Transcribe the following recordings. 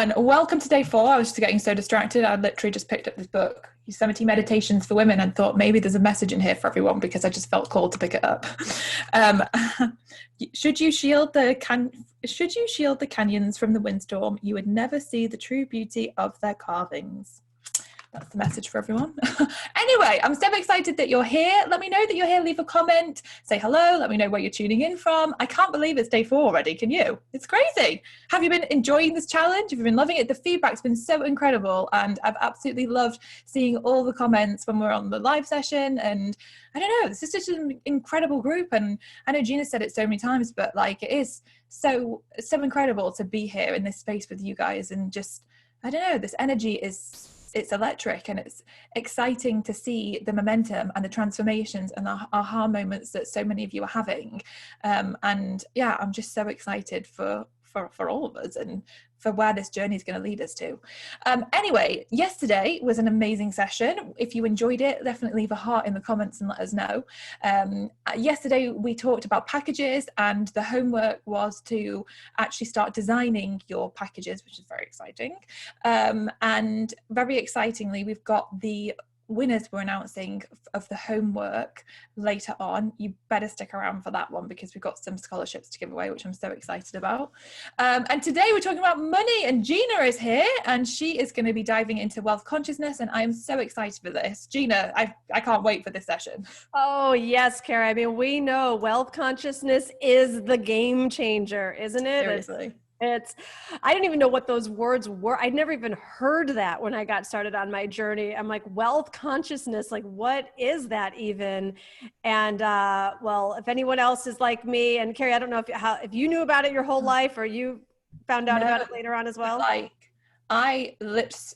everyone. Welcome to day 4. I was just getting so distracted. I literally just picked up this book, Yosemite Meditations for Women, and thought maybe there's a message in here for everyone because I just felt called to pick it up. Um, should you shield the canyons from the windstorm, you would never see the true beauty of their carvings. That's the message for everyone. Anyway, I'm so excited that you're here. Let me know that you're here. Leave a comment. Say hello. Let me know where you're tuning in from. I can't believe it's day 4 already. Can you? It's crazy. Have you been enjoying this challenge? Have you been loving it? The feedback's been so incredible. And I've absolutely loved seeing all the comments when we're on the live session. And I don't know, this is such an incredible group. And I know Gina said it so many times, but like it is so incredible to be here in this space with you guys. And just, I don't know, this energy it's electric, and it's exciting to see the momentum and the transformations and the aha moments that so many of you are having. And yeah, I'm just so excited for all of us and for where this journey is going to lead us to. Anyway, yesterday was an amazing session. If you enjoyed it, definitely leave a heart in the comments and let us know. Yesterday we talked about packages, and the homework was to actually start designing your packages, which is very exciting. And very excitingly, we've got the winners we're announcing of the homework later on. You better stick around for that one because we've got some scholarships to give away, which I'm so excited about. And today we're talking about money, and Gina is here and she is going to be diving into wealth consciousness, and I am so excited for this. Gina, I can't wait for this session. Oh yes, Kara. I mean, we know wealth consciousness is the game changer, isn't it? Seriously. I didn't even know what those words were. I'd never even heard that when I got started on my journey. I'm like, wealth consciousness, like what is that even? And well, if anyone else is like me, and Carrie, I don't know if you knew about it your whole life or you found out about it later on as well. I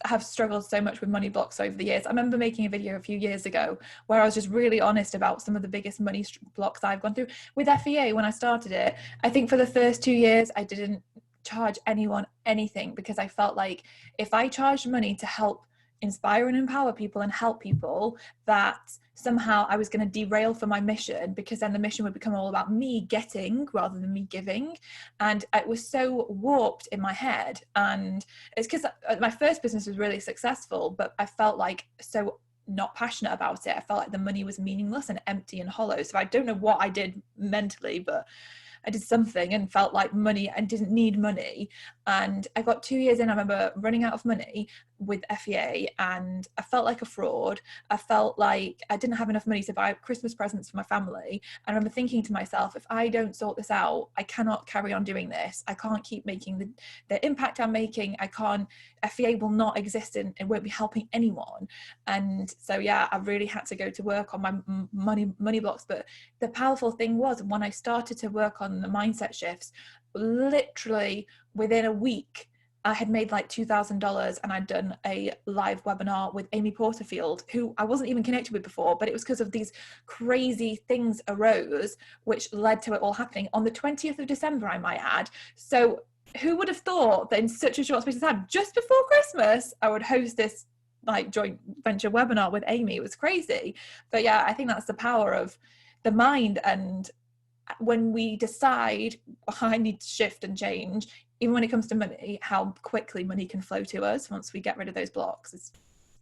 have struggled so much with money blocks over the years. I remember making a video a few years ago where I was just really honest about some of the biggest money blocks I've gone through. With FEA, when I started it, I think for the first 2 years, I didn't charge anyone anything because I felt like if I charged money to help inspire and empower people and help people, that somehow I was going to derail from my mission, because then the mission would become all about me getting rather than me giving. And it was so warped in my head. And it's because my first business was really successful, but I felt like so not passionate about it. I felt like the money was meaningless and empty and hollow. So I don't know what I did mentally, but I did something and felt like money and didn't need money. And I got 2 years in, I remember running out of money with FEA, and I felt like a fraud. I felt like I didn't have enough money to buy Christmas presents for my family. And I remember thinking to myself, if I don't sort this out, I cannot carry on doing this. I can't keep making the impact I'm making. FEA will not exist and it won't be helping anyone. And so, yeah, I really had to go to work on my money blocks. But the powerful thing was when I started to work on the mindset shifts, literally within a week, I had made like $2,000, and I'd done a live webinar with Amy Porterfield, who I wasn't even connected with before, but it was because of these crazy things arose, which led to it all happening on the 20th of December, I might add. So who would have thought that in such a short space of time, just before Christmas, I would host this like joint venture webinar with Amy? It was crazy. But yeah, I think that's the power of the mind. And when we decide I need to shift and change, even when it comes to money, how quickly money can flow to us once we get rid of those blocks is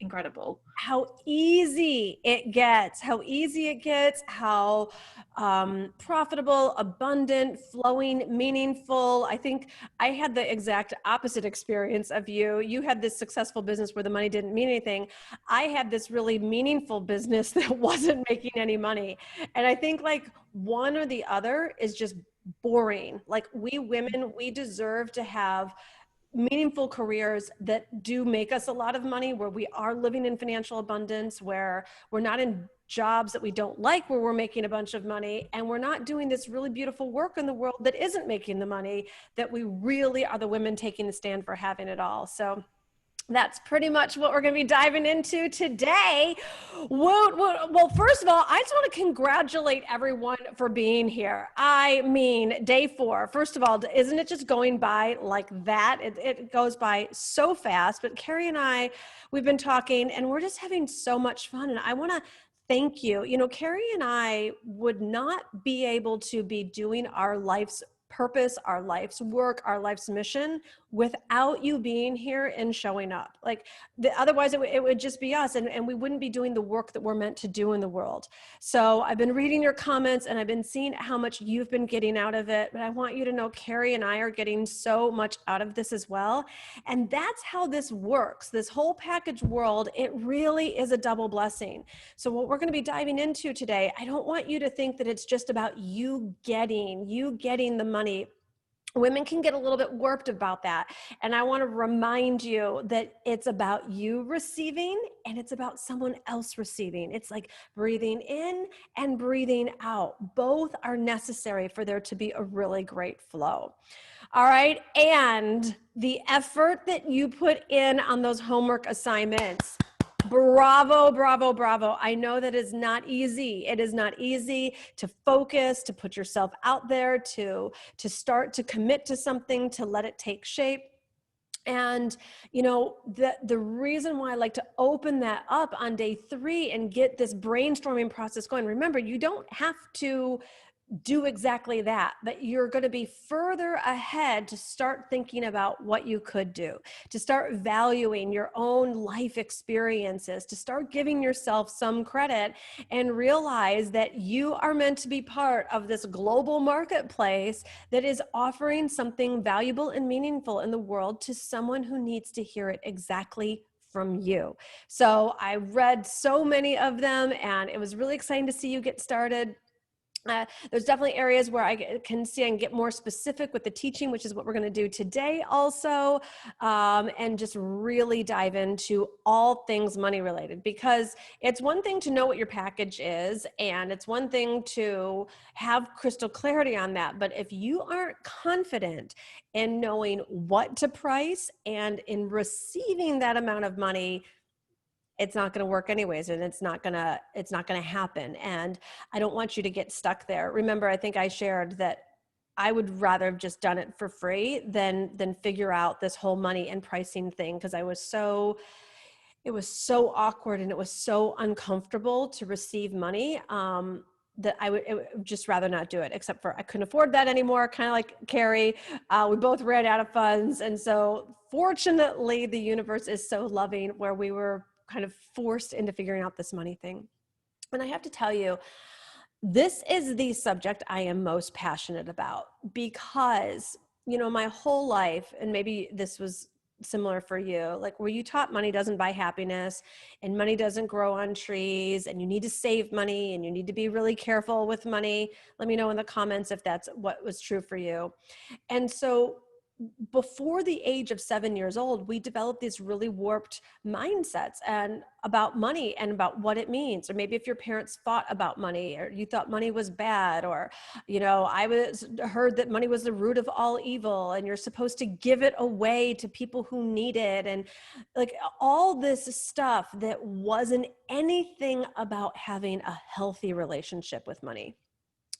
incredible. How easy it gets, how profitable, abundant, flowing, meaningful. I think I had the exact opposite experience of you. You had this successful business where the money didn't mean anything. I had this really meaningful business that wasn't making any money. And I think like one or the other is just boring. Like we women, we deserve to have meaningful careers that do make us a lot of money, where we are living in financial abundance, where we're not in jobs that we don't like, where we're making a bunch of money, and we're not doing this really beautiful work in the world that isn't making the money, that we really are the women taking the stand for having it all. So that's pretty much what we're going to be diving into today. Well, first of all, I just want to congratulate everyone for being here. I mean, day 4, first of all, isn't it just going by like that? It goes by so fast, but Carrie and I, we've been talking and we're just having so much fun. And I want to thank you. You know, Carrie and I would not be able to be doing our life's purpose, our life's work, our life's mission without you being here and showing up. Like otherwise it would just be us, and we wouldn't be doing the work that we're meant to do in the world. So I've been reading your comments and I've been seeing how much you've been getting out of it, but I want you to know Carrie and I are getting so much out of this as well. And that's how this works. This whole package world, it really is a double blessing. So what we're going to be diving into today, I don't want you to think that it's just about you getting the money. Women can get a little bit warped about that. And I want to remind you that it's about you receiving and it's about someone else receiving. It's like breathing in and breathing out. Both are necessary for there to be a really great flow. All right. And the effort that you put in on those homework assignments, bravo, bravo, bravo. I know that is not easy. It is not easy to focus, to put yourself out there, to start to commit to something, to let it take shape. And, you know, the reason why I like to open that up on day 3 and get this brainstorming process going, remember, you don't have to do exactly that, but you're going to be further ahead to start thinking about what you could do, to start valuing your own life experiences, to start giving yourself some credit and realize that you are meant to be part of this global marketplace that is offering something valuable and meaningful in the world to someone who needs to hear it exactly from you. So I read so many of them and it was really exciting to see you get started. There's definitely areas where I can see I can get more specific with the teaching, which is what we're going to do today also, and just really dive into all things money related, because it's one thing to know what your package is, and it's one thing to have crystal clarity on that. But if you aren't confident in knowing what to price and in receiving that amount of money, it's not going to work anyways, and it's not going to happen. And I don't want you to get stuck there. Remember, I think I shared that I would rather have just done it for free than figure out this whole money and pricing thing, because it was so awkward and it was so uncomfortable to receive money, that I would just rather not do it, except for I couldn't afford that anymore. Kind of like Carrie, we both ran out of funds. And so fortunately, the universe is so loving where we were kind of forced into figuring out this money thing. And I have to tell you, this is the subject I am most passionate about, because, you know, my whole life, and maybe this was similar for you, like where you taught money doesn't buy happiness and money doesn't grow on trees and you need to save money and you need to be really careful with money. Let me know in the comments if that's what was true for you. And so before the age of 7 years old, we developed these really warped mindsets and about money and about what it means. Or maybe if your parents fought about money, or you thought money was bad, or, you know, heard that money was the root of all evil and you're supposed to give it away to people who need it. And like all this stuff that wasn't anything about having a healthy relationship with money.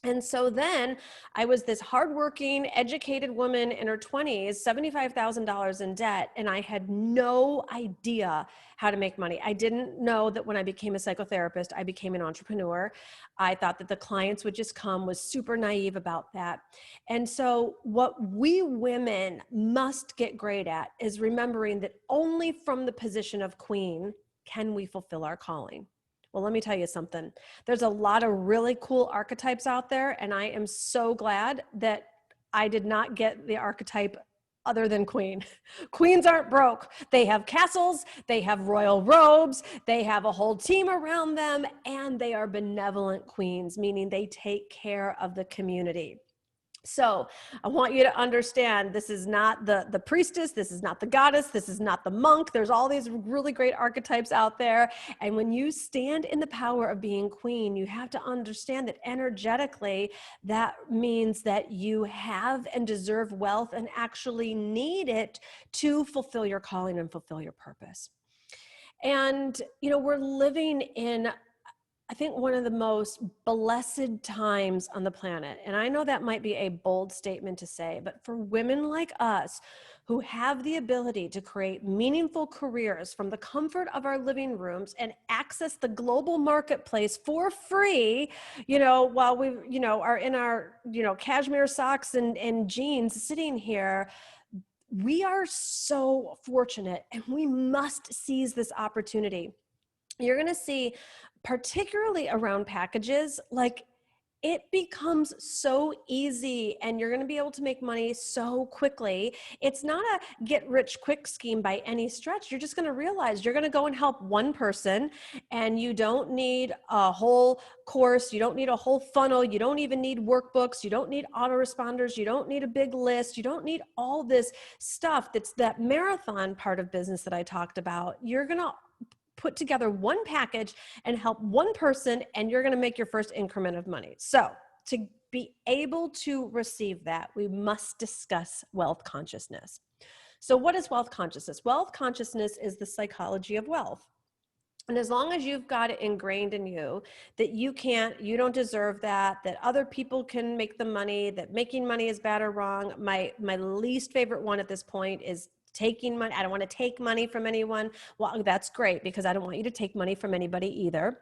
And so then I was this hardworking, educated woman in her 20s, $75,000 in debt, and I had no idea how to make money. I didn't know that when I became a psychotherapist, I became an entrepreneur. I thought that the clients would just come, was super naive about that. And so what we women must get great at is remembering that only from the position of queen can we fulfill our calling. Well, let me tell you something. There's a lot of really cool archetypes out there, and I am so glad that I did not get the archetype other than queen. Queens aren't broke. They have castles, they have royal robes, they have a whole team around them, and they are benevolent queens, meaning they take care of the community. So I want you to understand, this is not the priestess, this is not the goddess, this is not the monk. There's all these really great archetypes out there. And when you stand in the power of being queen, you have to understand that energetically, that means that you have and deserve wealth and actually need it to fulfill your calling and fulfill your purpose. And, you know, we're living in, I think, one of the most blessed times on the planet. And I know that might be a bold statement to say, but for women like us who have the ability to create meaningful careers from the comfort of our living rooms and access the global marketplace for free, you know, while we, you know, are in our, you know, cashmere socks and jeans sitting here, We are so fortunate, and we must seize this opportunity. You're going to see, particularly around packages, like it becomes so easy, and you're going to be able to make money so quickly. It's not a get rich quick scheme by any stretch. You're just going to realize you're going to go and help one person, and you don't need a whole course. You don't need a whole funnel. You don't even need workbooks. You don't need autoresponders. You don't need a big list. You don't need all this stuff. That's that marathon part of business that I talked about. You're going to put together one package and help one person, and you're going to make your first increment of money. So to be able to receive that, we must discuss wealth consciousness. So what is wealth consciousness? Wealth consciousness is the psychology of wealth. And as long as you've got it ingrained in you that you don't deserve that other people can make the money, that making money is bad or wrong. My least favorite one at this point is taking money. I don't want to take money from anyone. Well, that's great, because I don't want you to take money from anybody either.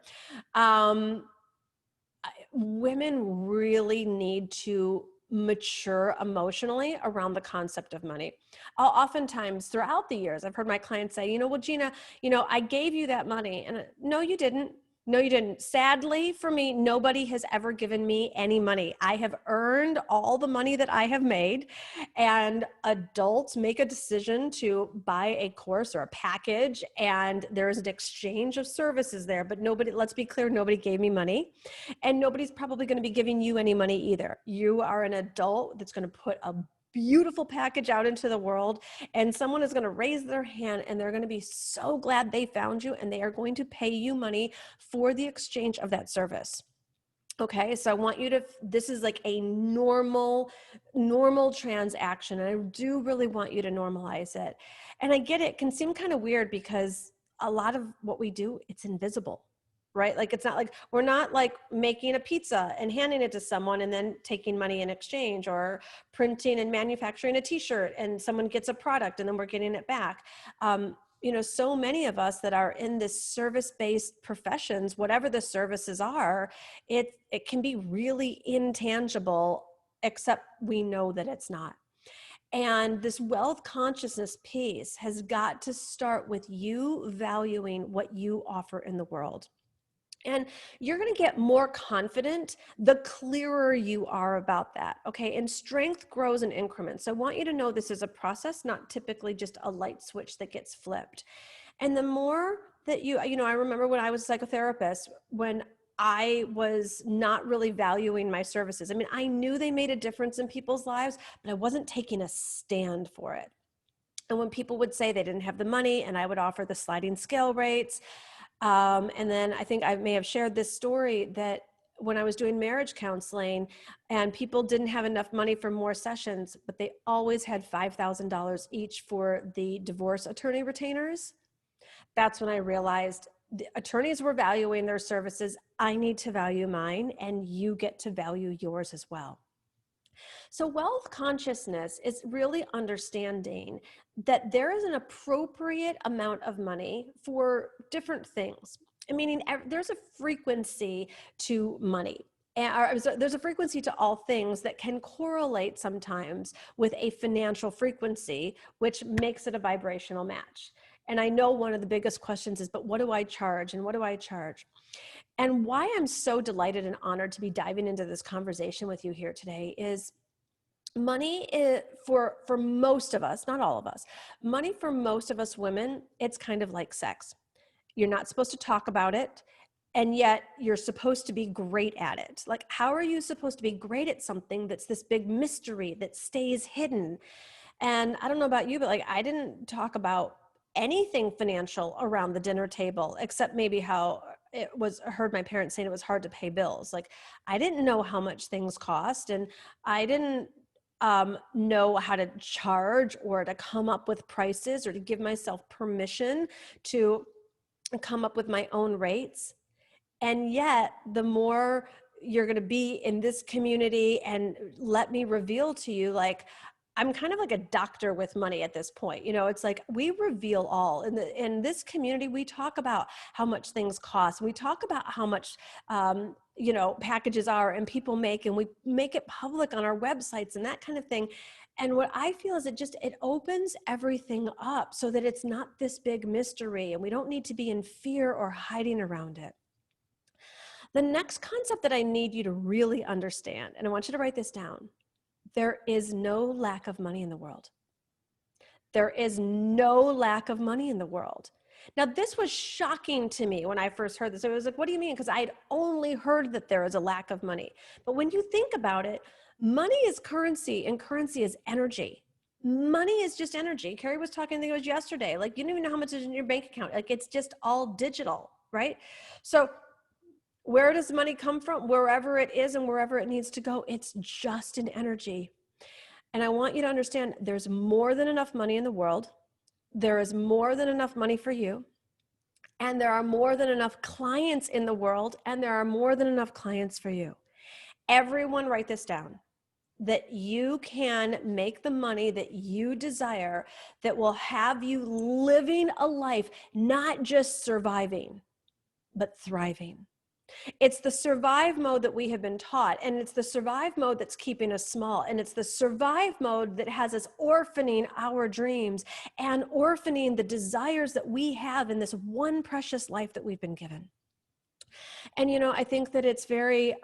Women really need to mature emotionally around the concept of money. Oftentimes throughout the years, I've heard my clients say, well, Gina, I gave you that money. And no, you didn't. No, you didn't. Sadly for me, nobody has ever given me any money. I have earned all the money that I have made, and adults make a decision to buy a course or a package, and there is an exchange of services there, but nobody, let's be clear, nobody gave me money, and nobody's probably going to be giving you any money either. You are an adult that's going to put a beautiful package out into the world, and someone is going to raise their hand, and they're going to be so glad they found you, and they are going to pay you money for the exchange of that service. Okay, so I want you to, this is like a normal transaction, and I do really want you to normalize it. And I get it can seem kind of weird, because a lot of what we do, it's invisible. Right? Like, it's not like, we're not like making a pizza and handing it to someone and then taking money in exchange, or printing and manufacturing a t-shirt and someone gets a product and then we're getting it back. So many of us that are in this service-based professions, whatever the services are, it can be really intangible, except we know that it's not. And this wealth consciousness piece has got to start with you valuing what you offer in the world. And you're going to get more confident the clearer you are about that. Okay. And strength grows in increments. So I want you to know this is a process, not typically just a light switch that gets flipped. And the more that I remember when I was a psychotherapist, when I was not really valuing my services. I mean, I knew they made a difference in people's lives, but I wasn't taking a stand for it. And when people would say they didn't have the money, and I would offer the sliding scale rates, and then I think I may have shared this story that when I was doing marriage counseling and people didn't have enough money for more sessions, but they always had $5,000 each for the divorce attorney retainers. That's when I realized the attorneys were valuing their services. I need to value mine, and you get to value yours as well. So wealth consciousness is really understanding that there is an appropriate amount of money for different things. Meaning there's a frequency to money. There's a frequency to all things that can correlate sometimes with a financial frequency, which makes it a vibrational match. And I know one of the biggest questions is, but what do I charge? And what do I charge? And why I'm so delighted and honored to be diving into this conversation with you here today is, money is, for most of us, not all of us, money for most of us women, it's kind of like sex. You're not supposed to talk about it, and yet you're supposed to be great at it. Like, how are you supposed to be great at something that's this big mystery that stays hidden? And I don't know about you, but like, I didn't talk about anything financial around the dinner table, except maybe how I heard my parents saying it was hard to pay bills. Like, I didn't know how much things cost, and I didn't know how to charge or to come up with prices or to give myself permission to come up with my own rates. And yet, the more you're going to be in this community, and let me reveal to you, like, I'm kind of like a doctor with money at this point. It's like we reveal all in this community. We talk about how much things cost. We talk about how much, packages are and people make, and we make it public on our websites and that kind of thing. And what I feel is it opens everything up so that it's not this big mystery and we don't need to be in fear or hiding around it. The next concept that I need you to really understand, and I want you to write this down, there is no lack of money in the world. There is no lack of money in the world. Now, this was shocking to me when I first heard this. I was like, what do you mean? Because I had only heard that there is a lack of money. But when you think about it, money is currency and currency is energy. Money is just energy. Carrie was talking, I think it was yesterday, like you don't even know how much is in your bank account. Like it's just all digital, right? So where does money come from? Wherever it is and wherever it needs to go, it's just an energy. And I want you to understand there's more than enough money in the world. There is more than enough money for you. And there are more than enough clients in the world. And there are more than enough clients for you. Everyone write this down, that you can make the money that you desire that will have you living a life, not just surviving, but thriving. It's the survive mode that we have been taught, and it's the survive mode that's keeping us small, and it's the survive mode that has us orphaning our dreams and orphaning the desires that we have in this one precious life that we've been given. And I think that it's very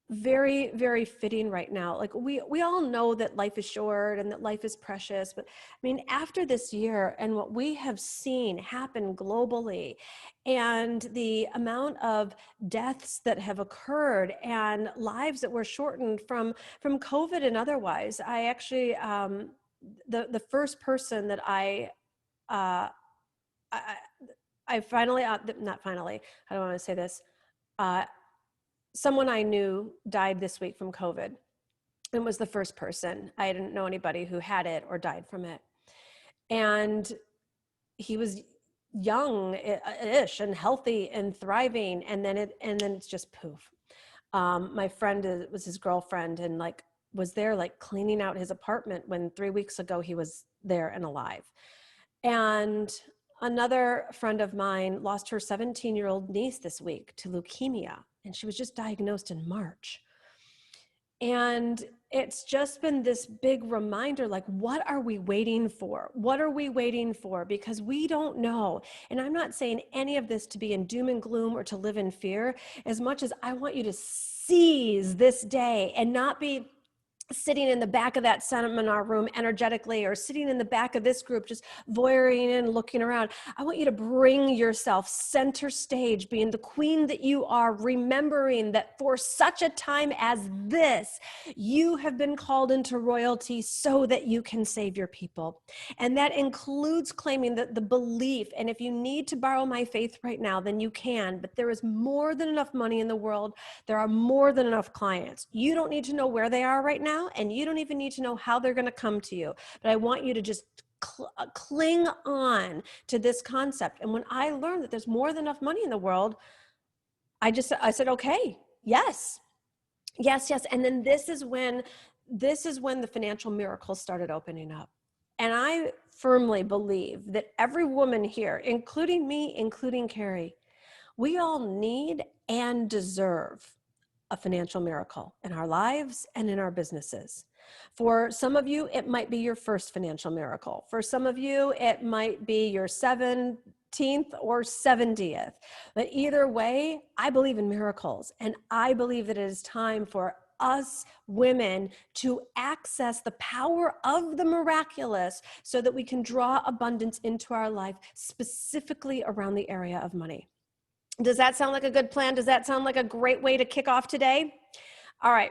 very, very fitting right now. Like we all know that life is short and that life is precious, but I mean, after this year and what we have seen happen globally and the amount of deaths that have occurred and lives that were shortened from COVID and otherwise, I actually, the first person that uh, I finally, not finally, I don't want to say this, someone I knew died this week from COVID. It was the first person. I didn't know anybody who had it or died from it. And he was young-ish and healthy and thriving. And then it's just poof. My friend was his girlfriend and was there cleaning out his apartment when 3 weeks ago he was there and alive. And another friend of mine lost her 17-year-old niece this week to leukemia, and she was just diagnosed in March. And it's just been this big reminder, what are we waiting for? What are we waiting for? Because we don't know. And I'm not saying any of this to be in doom and gloom or to live in fear, as much as I want you to seize this day and not be sitting in the back of that seminar room energetically, or sitting in the back of this group just voyeuring in, looking around. I want you to bring yourself center stage, being the queen that you are, remembering that for such a time as this, you have been called into royalty so that you can save your people. And that includes claiming the belief, and if you need to borrow my faith right now, then you can, but there is more than enough money in the world. There are more than enough clients. You don't need to know where they are right now, and you don't even need to know how they're going to come to you. But I want you to just cling on to this concept. And when I learned that there's more than enough money in the world, I said, okay, yes. And then this is when the financial miracles started opening up. And I firmly believe that every woman here, including me, including Carrie, we all need and deserve a financial miracle in our lives and in our businesses. For some of you, it might be your first financial miracle. For some of you, it might be your 17th or 70th. But either way, I believe in miracles, and I believe that it is time for us women to access the power of the miraculous so that we can draw abundance into our life, specifically around the area of money. Does that sound like a good plan? Does that sound like a great way to kick off today? All right.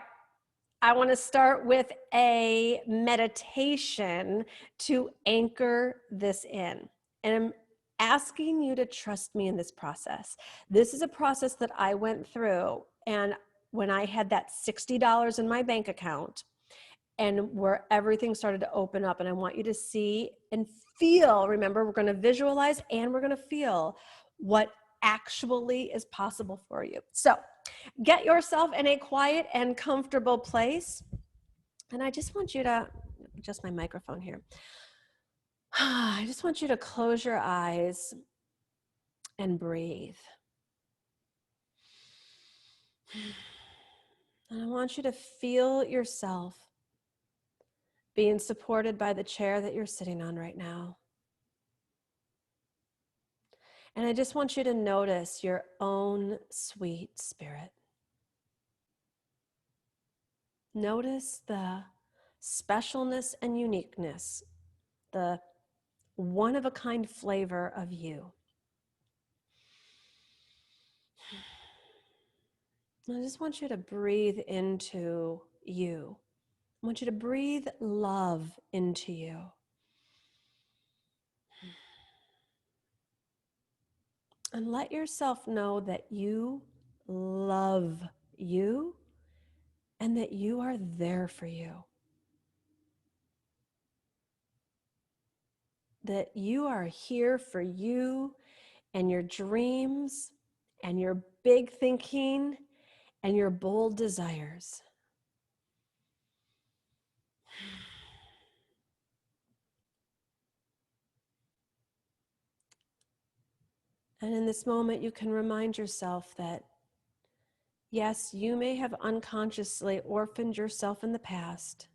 I want to start with a meditation to anchor this in. And I'm asking you to trust me in this process. This is a process that I went through. And when I had that $60 in my bank account, and where everything started to open up, and I want you to see and feel, remember, we're going to visualize and we're going to feel what actually is possible for you. So get yourself in a quiet and comfortable place. And I just want you to adjust my microphone here. I just want you to close your eyes and breathe. And I want you to feel yourself being supported by the chair that you're sitting on right now. And I just want you to notice your own sweet spirit. Notice the specialness and uniqueness, the one-of-a-kind flavor of you. I just want you to breathe into you. I want you to breathe love into you. And let yourself know that you love you and that you are there for you. That you are here for you and your dreams and your big thinking and your bold desires. And in this moment, you can remind yourself that, yes, you may have unconsciously orphaned yourself in the past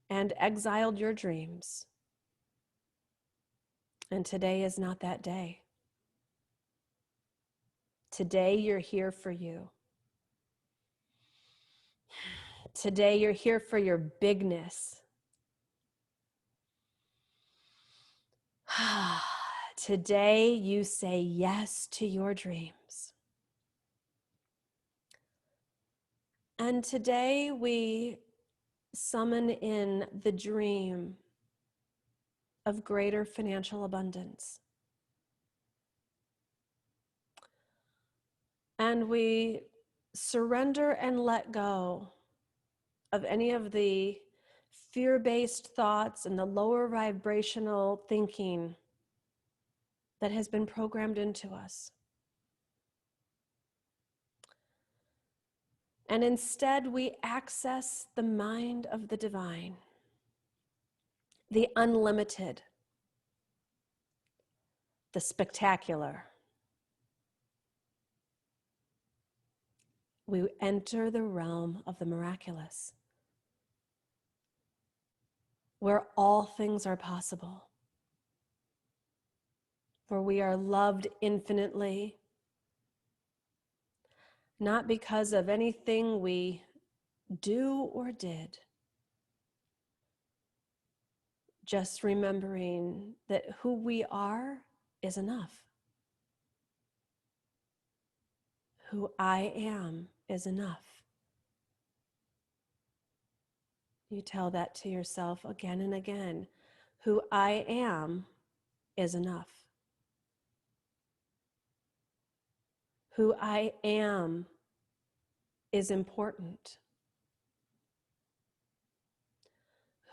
and exiled your dreams. And today is not that day. Today, you're here for you. Today, you're here for your bigness. Today, you say yes to your dreams. And today, we summon in the dream of greater financial abundance. And we surrender and let go of any of the fear-based thoughts and the lower vibrational thinking that has been programmed into us. And instead, we access the mind of the divine, the unlimited, the spectacular. We enter the realm of the miraculous, where all things are possible, where we are loved infinitely, not because of anything we do or did, just remembering that who we are is enough. Who I am is enough. You tell that to yourself again and again. Who I am is enough. Who I am is important.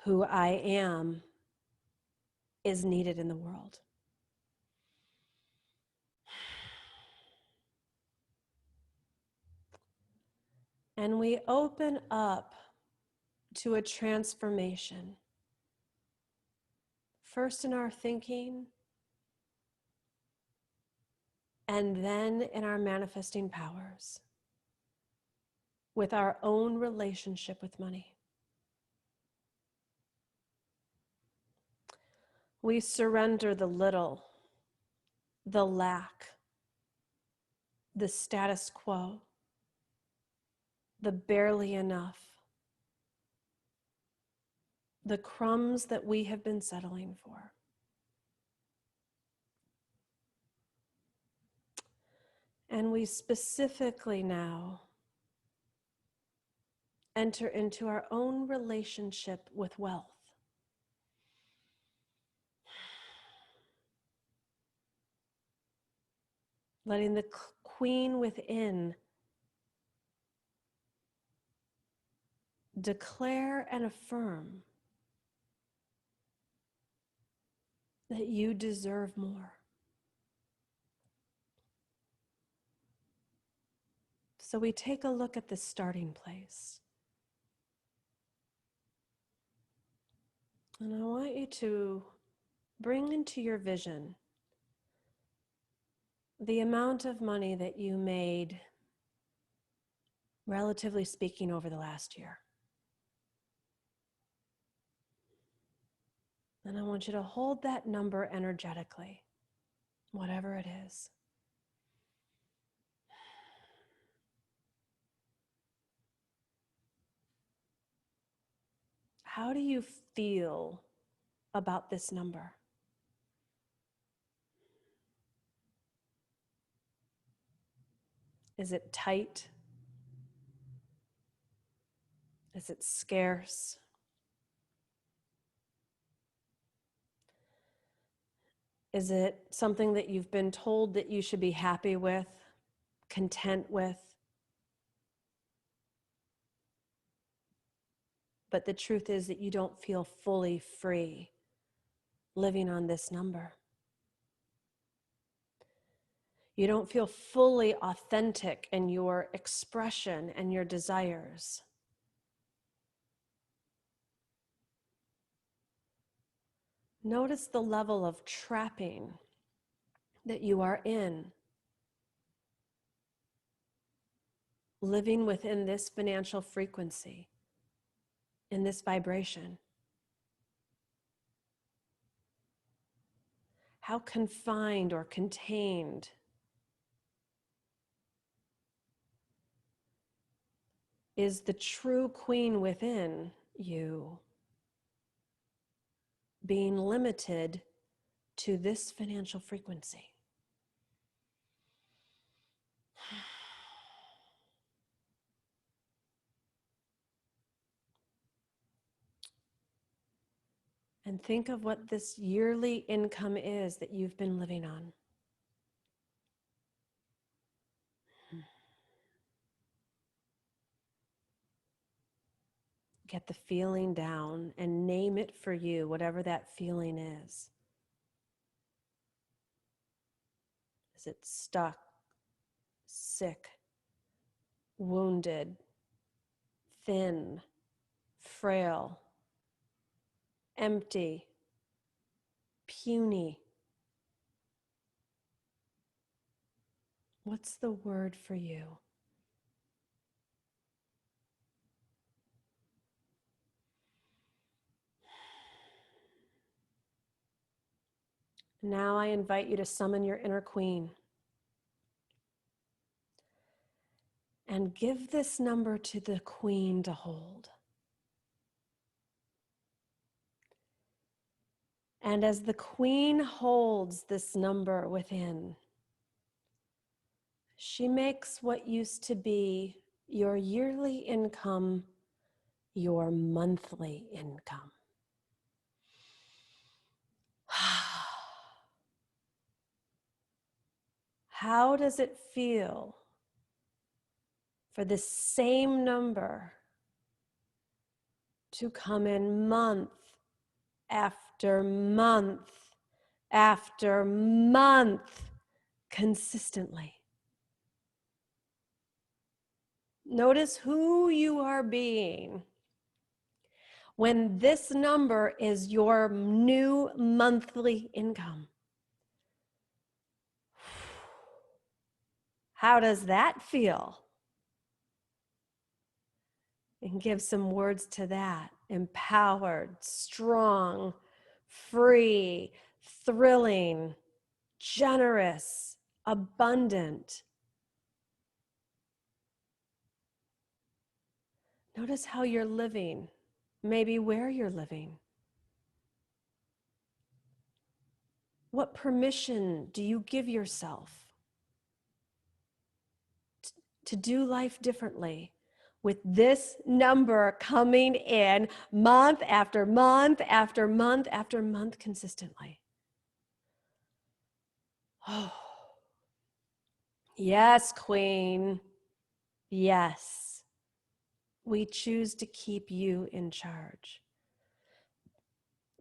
Who I am is needed in the world. And we open up to a transformation. First in our thinking, and then in our manifesting powers, with our own relationship with money. We surrender the little, the lack, the status quo, the barely enough, the crumbs that we have been settling for. And we specifically now enter into our own relationship with wealth. Letting the queen within declare and affirm that you deserve more. So we take a look at the starting place. And I want you to bring into your vision the amount of money that you made, relatively speaking, over the last year. And I want you to hold that number energetically, whatever it is. How do you feel about this number? Is it tight? Is it scarce? Is it something that you've been told that you should be happy with, content with? But the truth is that you don't feel fully free living on this number. You don't feel fully authentic in your expression and your desires. Notice the level of trapping that you are in, living within this financial frequency, in this vibration. How confined or contained is the true queen within you being limited to this financial frequency? And think of what this yearly income is that you've been living on. Get the feeling down and name it for you, whatever that feeling is. Is it stuck, sick, wounded, thin, frail, empty, puny? What's the word for you? Now I invite you to summon your inner queen and give this number to the queen to hold. And as the queen holds this number within, she makes what used to be your yearly income your monthly income. How does it feel for the same number to come in month after month after month consistently? Notice who you are being when this number is your new monthly income. How does that feel? And give some words to that. Empowered, strong, free, thrilling, generous, abundant. Notice how you're living, maybe where you're living. What permission do you give yourself to do life differently with this number coming in month after month after month after month consistently? Oh, yes, Queen. Yes. We choose to keep you in charge.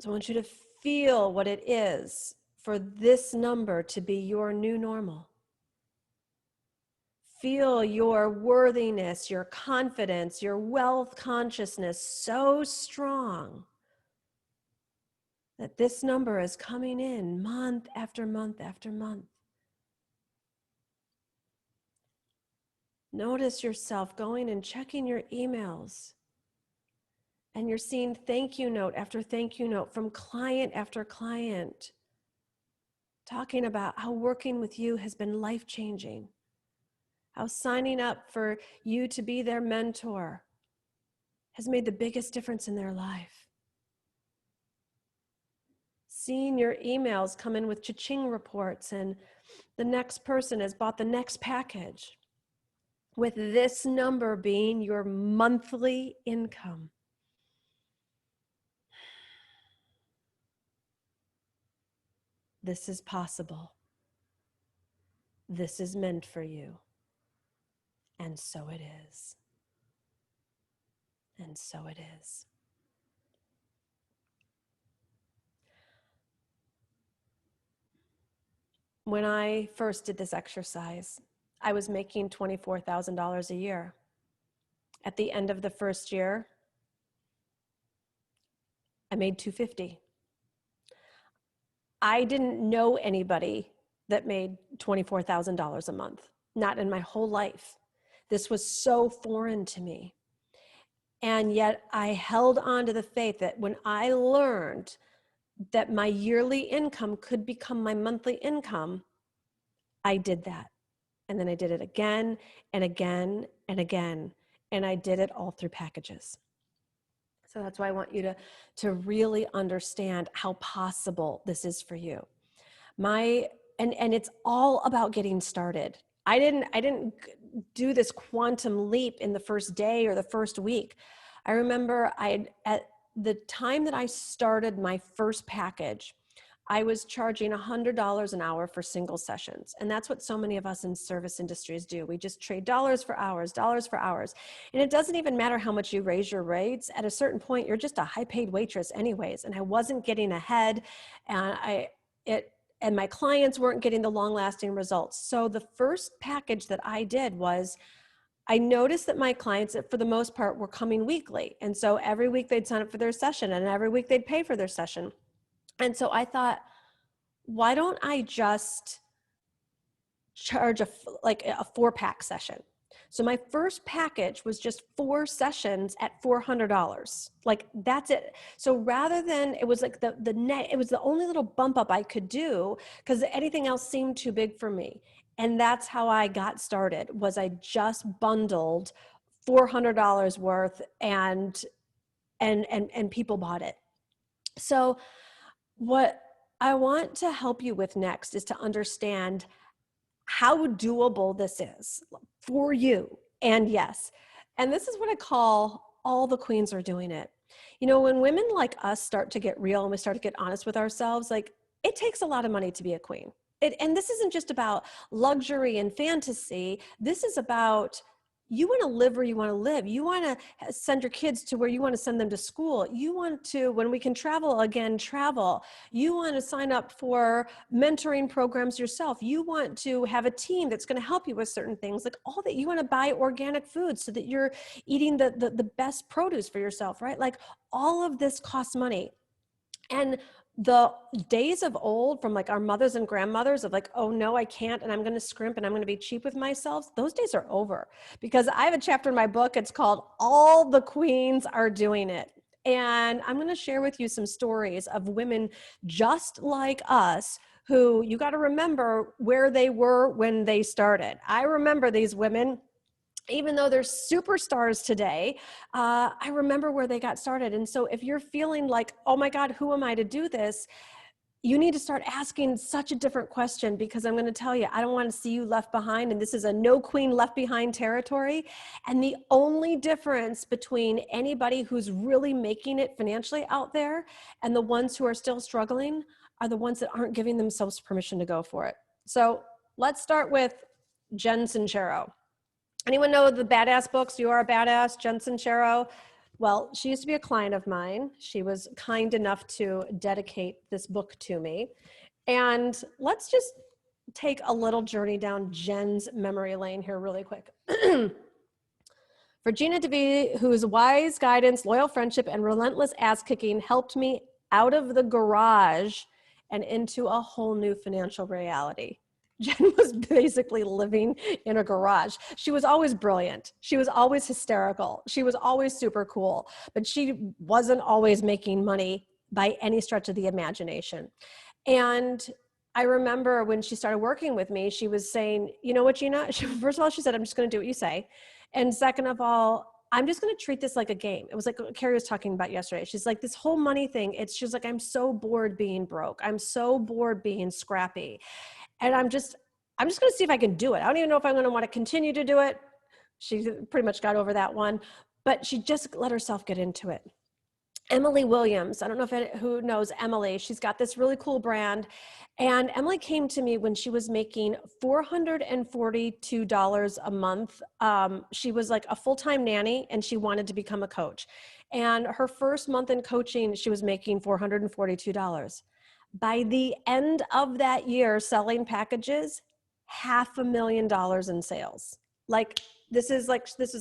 So I want you to feel what it is for this number to be your new normal. Feel your worthiness, your confidence, your wealth consciousness so strong that this number is coming in month after month after month. Notice yourself going and checking your emails And you're seeing thank you note after thank you note from client after client, talking about how working with you has been life-changing, how signing up for you to be their mentor has made the biggest difference in their life. Seeing your emails come in with cha-ching reports and the next person has bought the next package, with this number being your monthly income. This is possible. This is meant for you. And so it is. And so it is. When I first did this exercise, I was making $24,000 a year. At the end of the first year, I made $250,000. I didn't know anybody that made $24,000 a month, not in my whole life. This was so foreign to me. And yet I held on to the faith that when I learned that my yearly income could become my monthly income, I did that. And then I did it again and again and again. And I did it all through packages. So that's why I want you to really understand how possible this is for you. And it's all about getting started. I didn't do this quantum leap in the first day or the first week. I remember at the time that I started my first package, I was charging $100 an hour for single sessions. And that's what so many of us in service industries do. We just trade dollars for hours. And it doesn't even matter how much you raise your rates. At a certain point, you're just a high paid waitress anyways. And I wasn't getting ahead, and my clients weren't getting the long lasting results. So the first package that I did was, I noticed that my clients, for the most part, were coming weekly. And so every week they'd sign up for their session, and every week they'd pay for their session. And so I thought, why don't I just charge a 4-pack session? So my first package was just 4 sessions at $400. Like, that's it. So rather than, it was like the net, it was the only little bump up I could do because anything else seemed too big for me. And that's how I got started, was I just bundled $400 worth and people bought it. So what I want to help you with next is to understand how doable this is for you. And yes, and this is what I call all the queens are doing it. You know, when women like us start to get real and we start to get honest with ourselves, like, it takes a lot of money to be a queen. And this isn't just about luxury and fantasy. This is about, you want to live where you want to live. You want to send your kids to where you want to send them to school. You want to, when we can travel again, travel. You want to sign up for mentoring programs yourself. You want to have a team that's going to help you with certain things, like all that. You want to buy organic food so that you're eating the best produce for yourself, right? Like, all of this costs money. And the days of old, from like our mothers and grandmothers, of like, oh no, I can't, and I'm going to scrimp and I'm going to be cheap with myself, those days are over. Because I have a chapter in my book, it's called All the Queens Are Doing It. And I'm going to share with you some stories of women just like us, who, you got to remember where they were when they started. I remember these women. Even though they're superstars today, I remember where they got started. And so if you're feeling like, oh my God, who am I to do this? You need to start asking such a different question, because I'm going to tell you, I don't want to see you left behind. And this is a no queen left behind territory. And the only difference between anybody who's really making it financially out there and the ones who are still struggling are the ones that aren't giving themselves permission to go for it. So let's start with Jen Sincero. Anyone know the Badass books? You Are a Badass, Jen Sincero? Well, she used to be a client of mine. She was kind enough to dedicate this book to me. And let's just take a little journey down Jen's memory lane here really quick. For Gina DeVee, whose wise guidance, loyal friendship, and relentless ass kicking helped me out of the garage and into a whole new financial reality. Jen was basically living in a garage. She was always brilliant. She was always hysterical. She was always super cool, but she wasn't always making money by any stretch of the imagination. And I remember when she started working with me, she was saying, you know what, Gina? First of all, she said, I'm just going to do what you say. And second of all, I'm just going to treat this like a game. It was like Carrie was talking about yesterday. She's like, this whole money thing, she's like, I'm so bored being broke. I'm so bored being scrappy. And I'm just going to see if I can do it. I don't even know if I'm going to want to continue to do it. She pretty much got over that one, but she just let herself get into it. Emily Williams, I don't know who knows Emily. She's got this really cool brand. And Emily came to me when she was making $442 a month. She was like a full-time nanny and she wanted to become a coach. And her first month in coaching, she was making $442. By the end of that year selling packages, $500,000 in sales. This is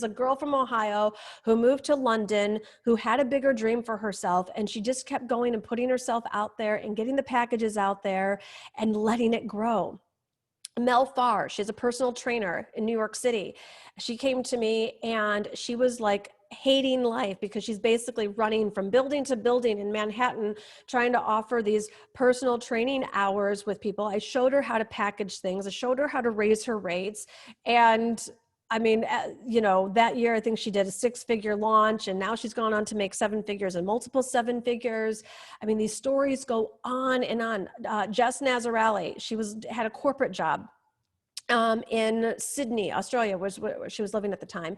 a girl from Ohio who moved to London, who had a bigger dream for herself. And she just kept going and putting herself out there and getting the packages out there and letting it grow. Mel Farr, she's a personal trainer in New York City. She came to me and she was like hating life because she's basically running from building to building in Manhattan, trying to offer these personal training hours with people. I showed her how to package things. I showed her how to raise her rates. And I mean, that year, I think she did a 6-figure launch, and now she's gone on to make 7 figures and multiple 7 figures. I mean, these stories go on and on. Jess Nazarelli, she had a corporate job in Sydney, Australia, was where she was living at the time.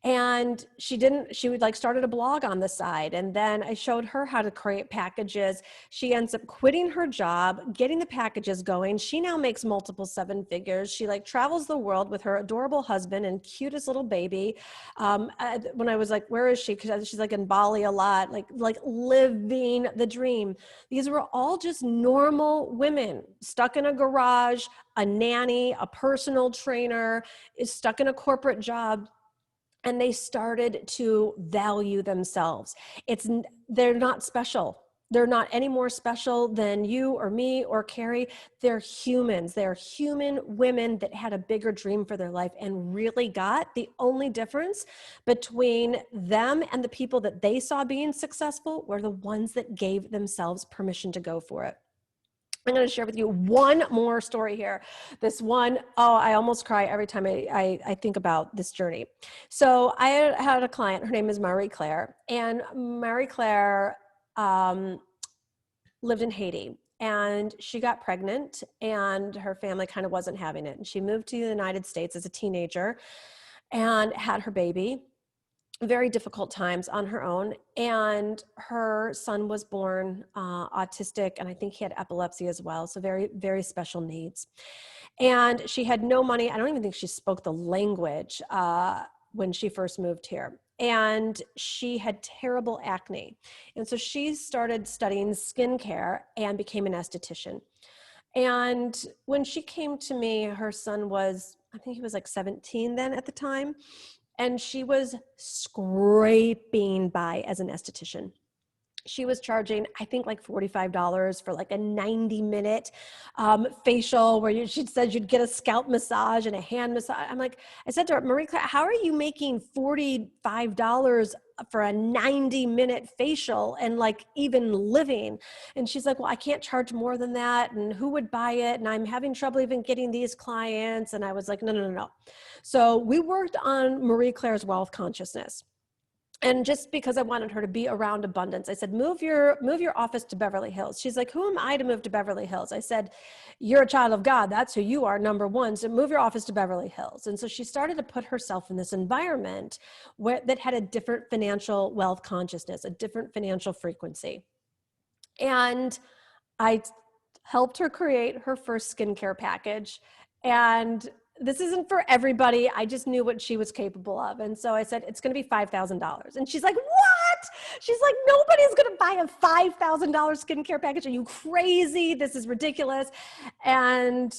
And she would started a blog on the side. And then I showed her how to create packages. She ends up quitting her job, getting the packages going. She now makes multiple 7 figures. She travels the world with her adorable husband and cutest little baby. When I was like, where is she? Because she's in Bali a lot, living the dream. These were all just normal women stuck in a garage, a nanny, a personal trainer, is stuck in a corporate job. And they started to value themselves. They're not special. They're not any more special than you or me or Carrie. They're humans. They're human women that had a bigger dream for their life and really got the only difference between them and the people that they saw being successful were the ones that gave themselves permission to go for it. I'm going to share with you one more story here. This one, I almost cry every time I think about this journey. So I had a client, her name is Marie Claire, and Marie Claire lived in Haiti, and she got pregnant and her family kind of wasn't having it. And she moved to the United States as a teenager and had her baby. Very difficult times on her own. And her son was born autistic, and I think he had epilepsy as well. So very, very special needs. And she had no money. I don't even think she spoke the language when she first moved here. And she had terrible acne. And so she started studying skincare and became an esthetician. And when she came to me, her son was, I think he was 17 then at the time. And she was scraping by as an esthetician. She was charging, I think $45 for a 90-minute facial where she said you'd get a scalp massage and a hand massage. I said to her, Marie Claire, how are you making $45 for a 90-minute facial and even living? And she's like, well, I can't charge more than that. And who would buy it? And I'm having trouble even getting these clients. And I was like, no. So we worked on Marie Claire's wealth consciousness. And just because I wanted her to be around abundance, I said, move your office to Beverly Hills. She's like, who am I to move to Beverly Hills? I said, you're a child of God. That's who you are, number one. So move your office to Beverly Hills. And so she started to put herself in this environment that had a different financial wealth consciousness, a different financial frequency. And I helped her create her first skincare package. And this isn't for everybody. I just knew what she was capable of. And so I said, it's going to be $5,000. And she's like, what? She's like, nobody's going to buy a $5,000 skincare package. Are you crazy? This is ridiculous. And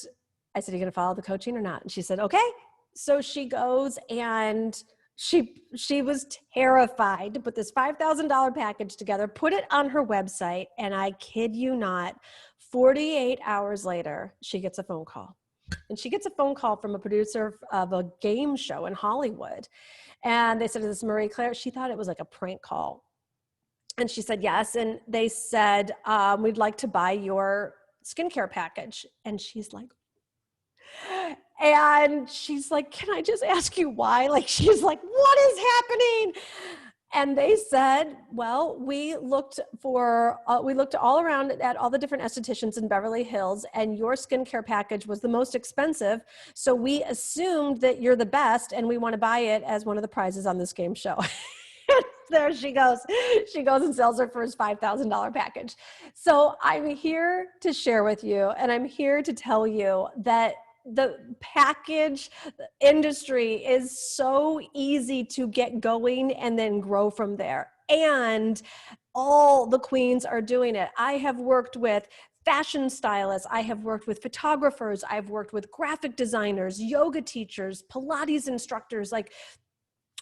I said, are you going to follow the coaching or not? And she said, okay. So she goes, and she was terrified to put this $5,000 package together, put it on her website. And I kid you not, 48 hours later, she gets a phone call. And she gets a phone call from a producer of a game show in Hollywood. And they said to this Marie Claire, she thought it was like a prank call. And she said, yes. And they said, we'd like to buy your skincare package. And she's like, can I just ask you why? Like, she's like, what is happening? And they said, well, we looked all around at all the different estheticians in Beverly Hills, and your skincare package was the most expensive. So we assumed that you're the best, and we want to buy it as one of the prizes on this game show. There she goes. She goes and sells her first $5,000 package. So I'm here to share with you, and I'm here to tell you that the package industry is so easy to get going and then grow from there. And all the queens are doing it. I have worked with fashion stylists. I have worked with photographers. I've worked with graphic designers, yoga teachers, Pilates instructors, like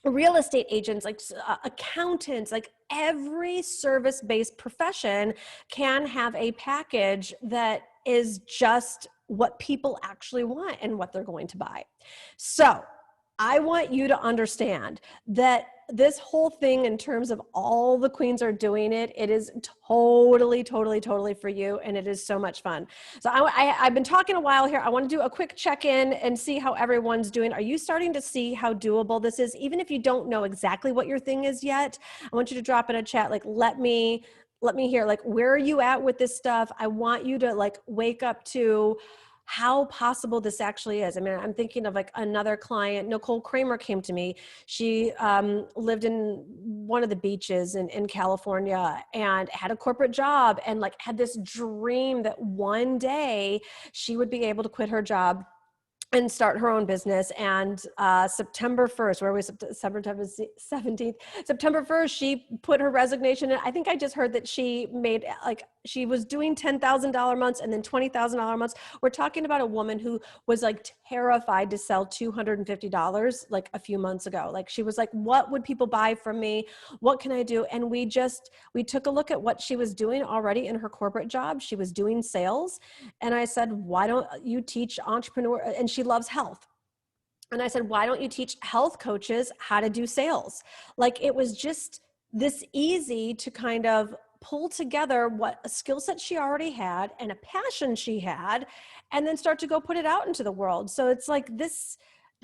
real estate agents, like accountants, like every service-based profession can have a package that is just what people actually want and what they're going to buy. So I want you to understand that this whole thing, in terms of all the queens are doing it, it is totally, totally, totally for you. And it is so much fun. So I've been talking a while here. I want to do a quick check-in and see how everyone's doing. Are you starting to see how doable this is? Even if you don't know exactly what your thing is yet, I want you to drop in a chat, like, let me hear, like, where are you at with this stuff? I want you to like wake up to how possible this actually is. I mean, I'm thinking of like another client, Nicole Kramer came to me. She lived in one of the beaches in California and had a corporate job and like had this dream that one day she would be able to quit her job and start her own business. And September 1st, where was September 17th, September 1st, she put her resignation in. I think I just heard that she made, like, she was doing $10,000 months and then $20,000 months. We're talking about a woman who was like terrified to sell $250 like a few months ago. Like, she was like, what would people buy from me? What can I do? And we took a look at what she was doing already in her corporate job. She was doing sales. And I said, why don't you teach entrepreneur? And she loves health. And I said, why don't you teach health coaches how to do sales? Like, it was just this easy to kind of pull together what a skill set she already had and a passion she had, and then start to go put it out into the world. So it's like this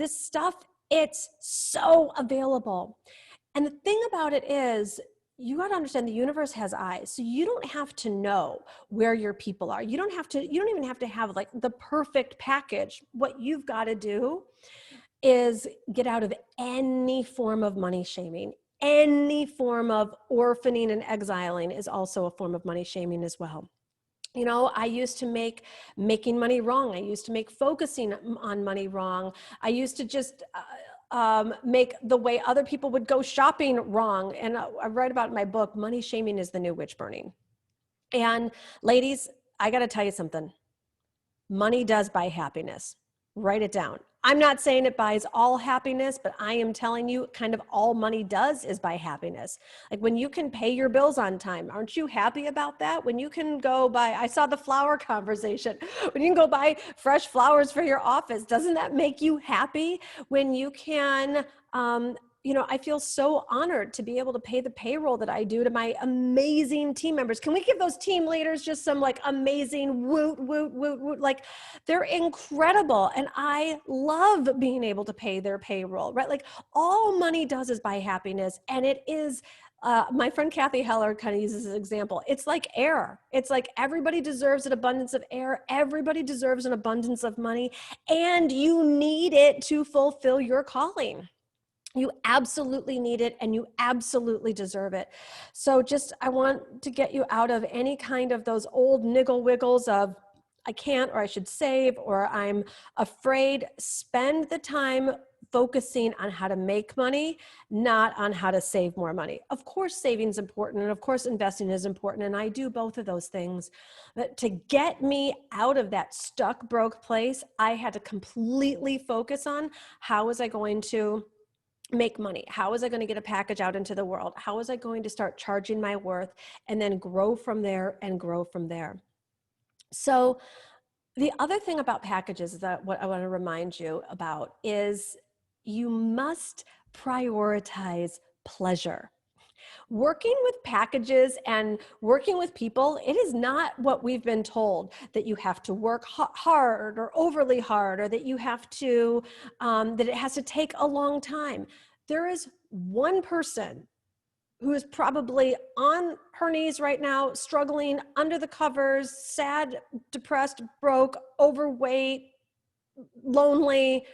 stuff, it's so available. And the thing about it is, you got to understand the universe has eyes. So you don't have to know where your people are. You don't even have to have like the perfect package. What you've got to do is get out of any form of money shaming. Any form of orphaning and exiling is also a form of money shaming as well. You know, I used to make making money wrong. I used to make focusing on money wrong. I used to just make the way other people would go shopping wrong. And I write about in my book, money shaming is the new witch burning. And ladies, I got to tell you something. Money does buy happiness. Write it down. I'm not saying it buys all happiness, but I am telling you kind of all money does is buy happiness. Like, when you can pay your bills on time, aren't you happy about that? When you can go buy, I saw the flower conversation, when you can go buy fresh flowers for your office, doesn't that make you happy? When you can, you know, I feel so honored to be able to pay the payroll that I do to my amazing team members. Can we give those team leaders just some like amazing woot, woot, woot, woot? Like, they're incredible. And I love being able to pay their payroll, right? Like, all money does is buy happiness. And it is, my friend Kathy Heller kind of uses this example. It's like air. It's like everybody deserves an abundance of air. Everybody deserves an abundance of money. And you need it to fulfill your calling. You absolutely need it, and you absolutely deserve it. So I want to get you out of any kind of those old niggle wiggles of I can't, or I should save, or I'm afraid. Spend the time focusing on how to make money, not on how to save more money. Of course, saving is important, and of course, investing is important, and I do both of those things. But to get me out of that stuck, broke place, I had to completely focus on how was I going to make money? How was I going to get a package out into the world? How was I going to start charging my worth, and then grow from there and grow from there? So The other thing about packages that what I want to remind you about is you must prioritize pleasure. Working with packages and working with people, it is not what we've been told, that you have to work hard or overly hard, or that you have to, that it has to take a long time. There is one person who is probably on her knees right now, struggling under the covers, sad, depressed, broke, overweight, lonely,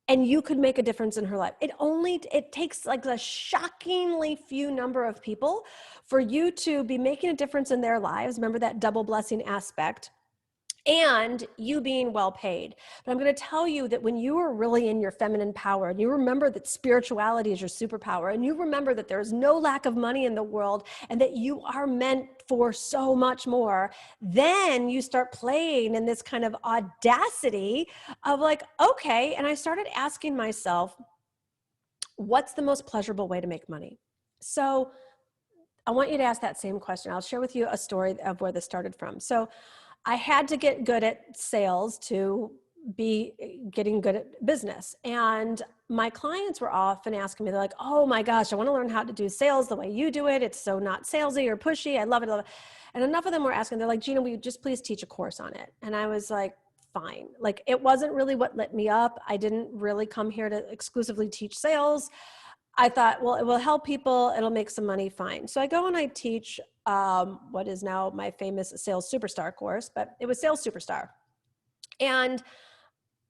and you could make a difference in her life. It takes like a shockingly few number of people for you to be making a difference in their lives. Remember that double blessing aspect, and you being well paid. But I'm going to tell you that when you are really in your feminine power, and you remember that spirituality is your superpower, and you remember that there is no lack of money in the world, and that you are meant for so much more, then you start playing in this kind of audacity of like, okay. And I started asking myself, what's the most pleasurable way to make money? So I want you to ask that same question. I'll share with you a story of where this started from. So I had to get good at sales to be getting good at business. And my clients were often asking me, they're like, oh my gosh, I want to learn how to do sales the way you do it. It's so not salesy or pushy. I love it. I love it. And enough of them were asking, they're like, Gina, will you just please teach a course on it? And I was like, fine. Like, it wasn't really what lit me up. I didn't really come here to exclusively teach sales. I thought, well, it will help people. It'll make some money. Fine. So I go and I teach what is now my famous Sales Superstar course, but it was Sales Superstar. And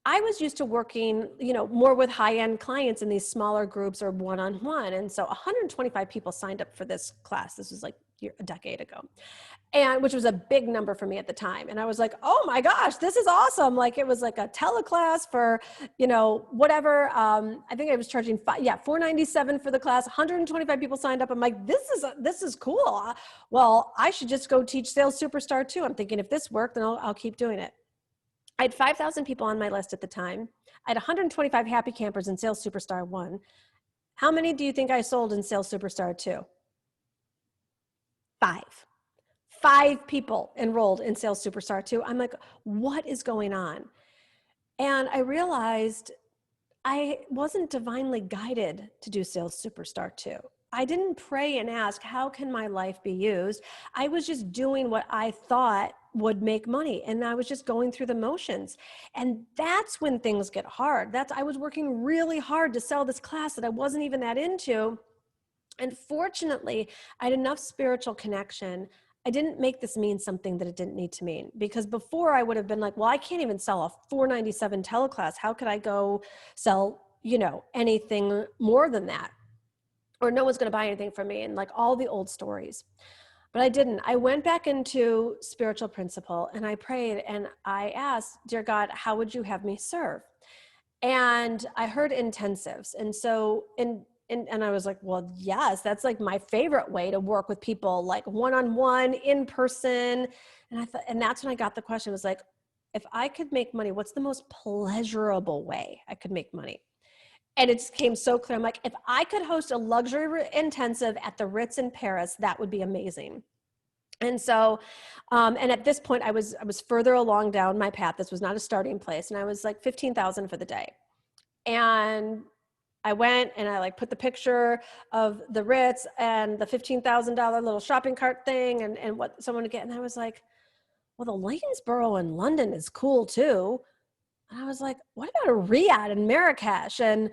I was used to working, more with high-end clients in these smaller groups or one-on-one. And so 125 people signed up for this class. This was like a decade ago, and which was a big number for me at the time. And I was like, oh my gosh, this is awesome. Like, it was like a teleclass for, whatever. I think I was charging $497 for the class. 125 people signed up. I'm like, this is cool. Well, I should just go teach Sales Superstar too. I'm thinking, if this worked, then I'll keep doing it. I had 5,000 people on my list at the time. I had 125 happy campers in Sales Superstar 1. How many do you think I sold in Sales Superstar 2? 5. 5 people enrolled in Sales Superstar 2. I'm like, what is going on? And I realized I wasn't divinely guided to do Sales Superstar 2. I didn't pray and ask, how can my life be used? I was just doing what I thought would make money. And I was just going through the motions. And that's when things get hard. I was working really hard to sell this class that I wasn't even that into. And fortunately, I had enough spiritual connection. I didn't make this mean something that it didn't need to mean, because before I would have been like, well, I can't even sell a $497 teleclass. How could I go sell, anything more than that? Or no one's going to buy anything from me, and like all the old stories. But I didn't. I went back into spiritual principle and I prayed and I asked, dear God, how would you have me serve? And I heard intensives. And so, and I was like, well, yes, that's like my favorite way to work with people, like one-on-one, in person. And I thought, and that's when I got the question, was like, if I could make money, what's the most pleasurable way I could make money? And it came so clear. I'm like, if I could host a luxury intensive at the Ritz in Paris, that would be amazing. And so, and at this point I was further along down my path. This was not a starting place. And I was like 15,000 for the day. And I went and I like put the picture of the Ritz and the $15,000 little shopping cart thing and what someone would get. And I was like, well, the Lanesborough in London is cool too. And I was like, what about a Riyadh and Marrakesh? And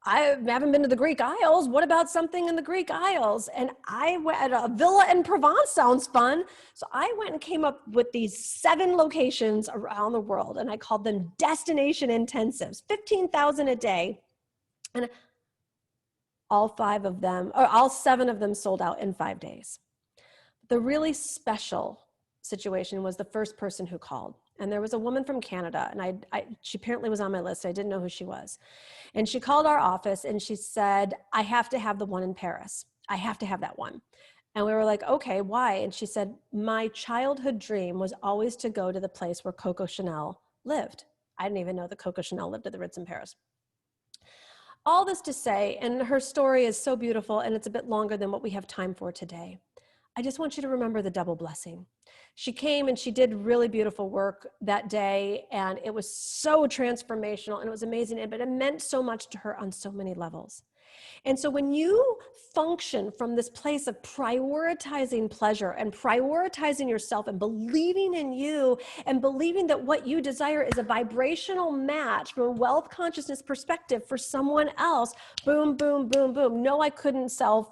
I haven't been to the Greek Isles. What about something in the Greek Isles? And I went at a villa in Provence. Sounds fun. So I went and came up with these 7 locations around the world, and I called them destination intensives, 15,000 a day. And all 7 of them sold out in 5 days. The really special situation was the first person who called. And there was a woman from Canada, and she apparently was on my list. I didn't know who she was. And she called our office and she said, I have to have the one in Paris. I have to have that one. And we were like, okay, why? And she said, my childhood dream was always to go to the place where Coco Chanel lived. I didn't even know that Coco Chanel lived at the Ritz in Paris. All this to say, and her story is so beautiful, and it's a bit longer than what we have time for today. I just want you to remember the double blessing. She came and she did really beautiful work that day, and it was so transformational and it was amazing, but it meant so much to her on so many levels. And so when you function from this place of prioritizing pleasure and prioritizing yourself and believing in you and believing that what you desire is a vibrational match from a wealth consciousness perspective for someone else, boom, boom, boom, boom. No, I couldn't sell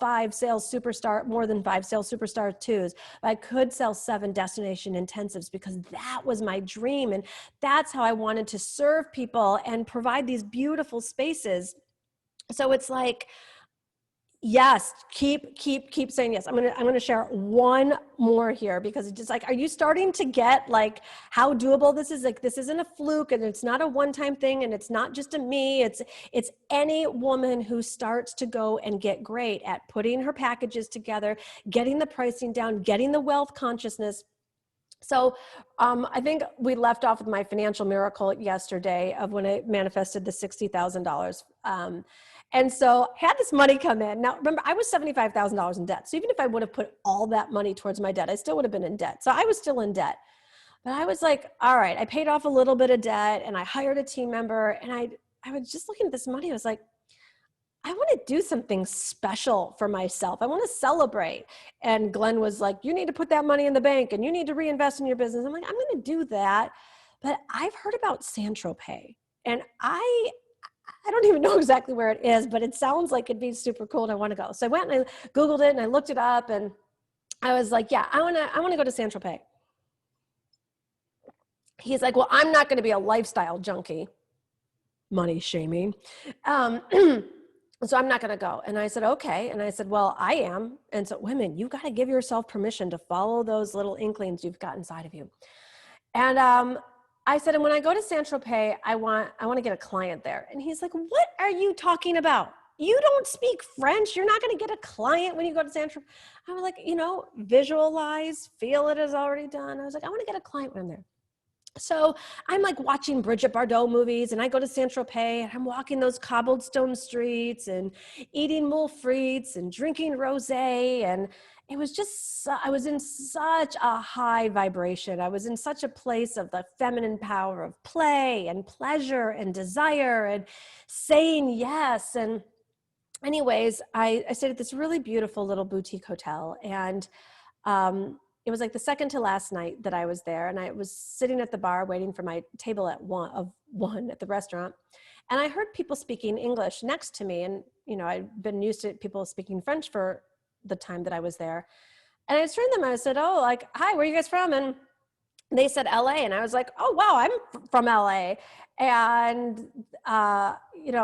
more than 5 sales superstar twos. I could sell 7 destination intensives because that was my dream. And that's how I wanted to serve people and provide these beautiful spaces. So it's like, yes, keep saying yes. I'm gonna share one more here, because it's just like, are you starting to get like how doable this is? Like, this isn't a fluke, and it's not a one-time thing, and it's not just a me. It's any woman who starts to go and get great at putting her packages together, getting the pricing down, getting the wealth consciousness. So I think we left off with my financial miracle yesterday of when I manifested the $60,000. And so I had this money come in. Now, remember, I was $75,000 in debt. So even if I would have put all that money towards my debt, I still would have been in debt. So I was still in debt. But I was like, all right, I paid off a little bit of debt and I hired a team member. And I was just looking at this money. I was like, I want to do something special for myself. I want to celebrate. And Glenn was like, you need to put that money in the bank and you need to reinvest in your business. I'm like, I'm going to do that. But I've heard about Saint-Tropez, and I don't even know exactly where it is, but it sounds like it'd be super cool and I want to go. So I went and I Googled it and I looked it up, and I was like, yeah, I want to go to Saint-Tropez. He's like, well, I'm not going to be a lifestyle junkie. Money shaming. So I'm not going to go. And I said, okay. And I said, well, I am. And so, women, you got to give yourself permission to follow those little inklings you've got inside of you. And I said, and when I go to Saint-Tropez, I want to get a client there. And he's like, what are you talking about? You don't speak French. You're not going to get a client when you go to Saint-Tropez. I was like, visualize, feel it is already done. I was like, I want to get a client when I'm there. So I'm like watching Bridget Bardot movies, and I go to Saint-Tropez and I'm walking those cobblestone streets and eating moules frites and drinking rosé. And it was just, I was in such a high vibration. I was in such a place of the feminine power of play and pleasure and desire and saying yes. And anyways, I stayed at this really beautiful little boutique hotel, and it was like the second to last night that I was there, and I was sitting at the bar waiting for my table at one at the restaurant. And I heard people speaking English next to me. And, I'd been used to people speaking French for the time that I was there. And I turned to them and I said, oh, like, hi, where are you guys from? And they said LA. And I was like, oh, wow, I'm from LA. And,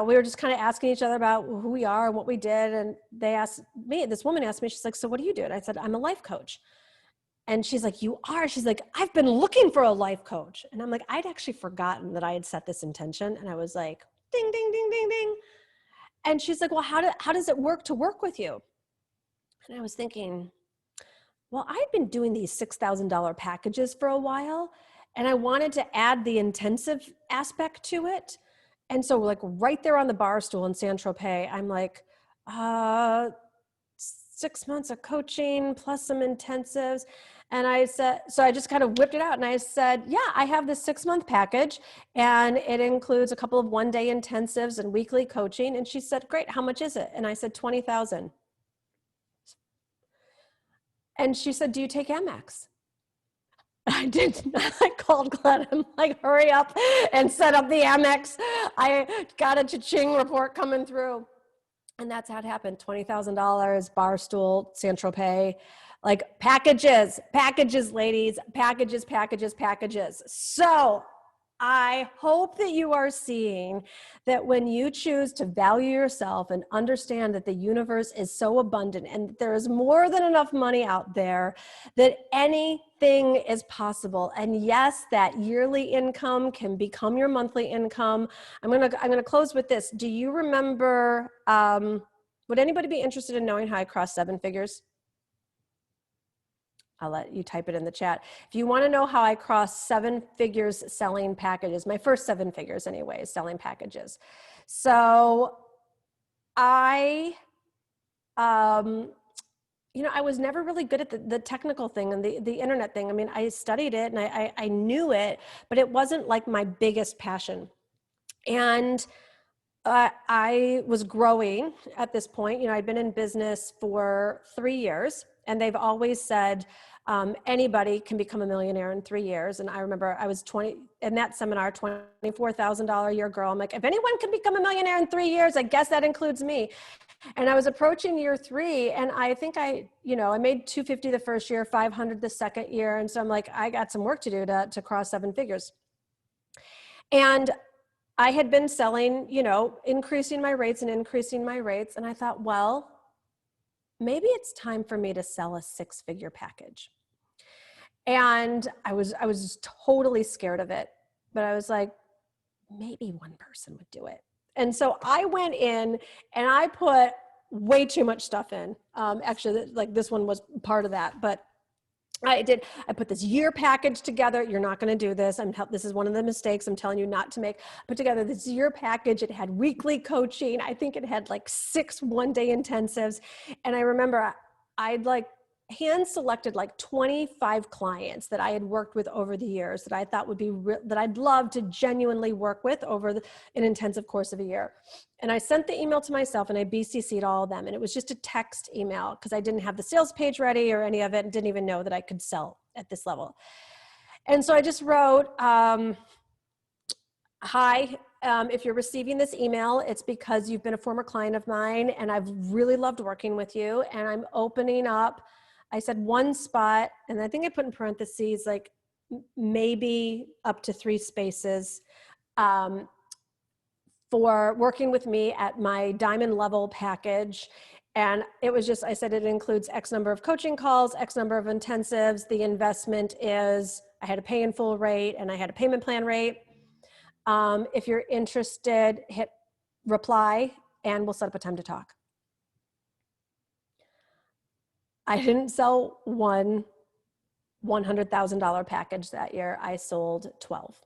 we were just kind of asking each other about who we are and what we did. And this woman asked me, she's like, so what do you do? And I said, I'm a life coach. And she's like, you are? She's like, I've been looking for a life coach. And I'm like, I'd actually forgotten that I had set this intention. And I was like, ding, ding, ding, ding, ding. And she's like, well, how does it work to work with you? And I was thinking, well, I'd been doing these $6,000 packages for a while, and I wanted to add the intensive aspect to it. And so like right there on the bar stool in Saint-Tropez, I'm like, 6 months of coaching plus some intensives. And I said, so I just kind of whipped it out and I said, yeah, I have this 6-month package and it includes a couple of one-day intensives and weekly coaching. And she said, great, how much is it? And I said, 20,000. And she said, do you take Amex? I did not. I called Glenn. I'm like, hurry up and set up the Amex. I got a cha-ching report coming through. And that's how it happened. $20,000, bar stool, Saint-Tropez, like packages, ladies, packages. So I hope that you are seeing that when you choose to value yourself and understand that the universe is so abundant and that there is more than enough money out there, that anything is possible. And yes, that yearly income can become your monthly income. I'm gonna close with this. Do you remember, would anybody be interested in knowing how I crossed 7 figures? I'll let you type it in the chat. If you want to know how I crossed 7 figures selling packages, my first 7 figures anyways, selling packages. So I I was never really good at the technical thing and the internet thing. I mean, I studied it and I knew it, but it wasn't like my biggest passion. And I was growing at this point. I'd been in business for 3 years, and they've always said anybody can become a millionaire in 3 years. And I remember I was 20 in that seminar, $24,000 a year girl. I'm like, if anyone can become a millionaire in 3 years, I guess that includes me. And I was approaching year 3, and I think I made 250 the first year, 500 the second year. And so I'm like, I got some work to do to cross 7 figures. And I had been selling, increasing my rates. And I thought, well, maybe it's time for me to sell a 6-figure package. And I was totally scared of it, but I was like, maybe one person would do it. And so I went in and I put way too much stuff in. Actually, like this one was part of that, but I put this year package together. You're not going to do this. This is one of the mistakes I'm telling you not to make. I put together this year package. It had weekly coaching. I think it had like 6 one-day intensives. And I remember I'd like hand selected like 25 clients that I had worked with over the years that I thought would be that I'd love to genuinely work with over an intensive course of a year. And I sent the email to myself and I BCC'd all of them. And it was just a text email because I didn't have the sales page ready or any of it and didn't even know that I could sell at this level. And so I just wrote, hi, if you're receiving this email, it's because you've been a former client of mine and I've really loved working with you. And I'm opening up, I said one spot, and I think I put in parentheses, like maybe up to 3 spaces for working with me at my diamond level package. And it was just, I said, it includes X number of coaching calls, X number of intensives. The investment is, I had a pay in full rate and I had a payment plan rate. If you're interested, hit reply and we'll set up a time to talk. I didn't sell one $100,000 package that year. I sold 12.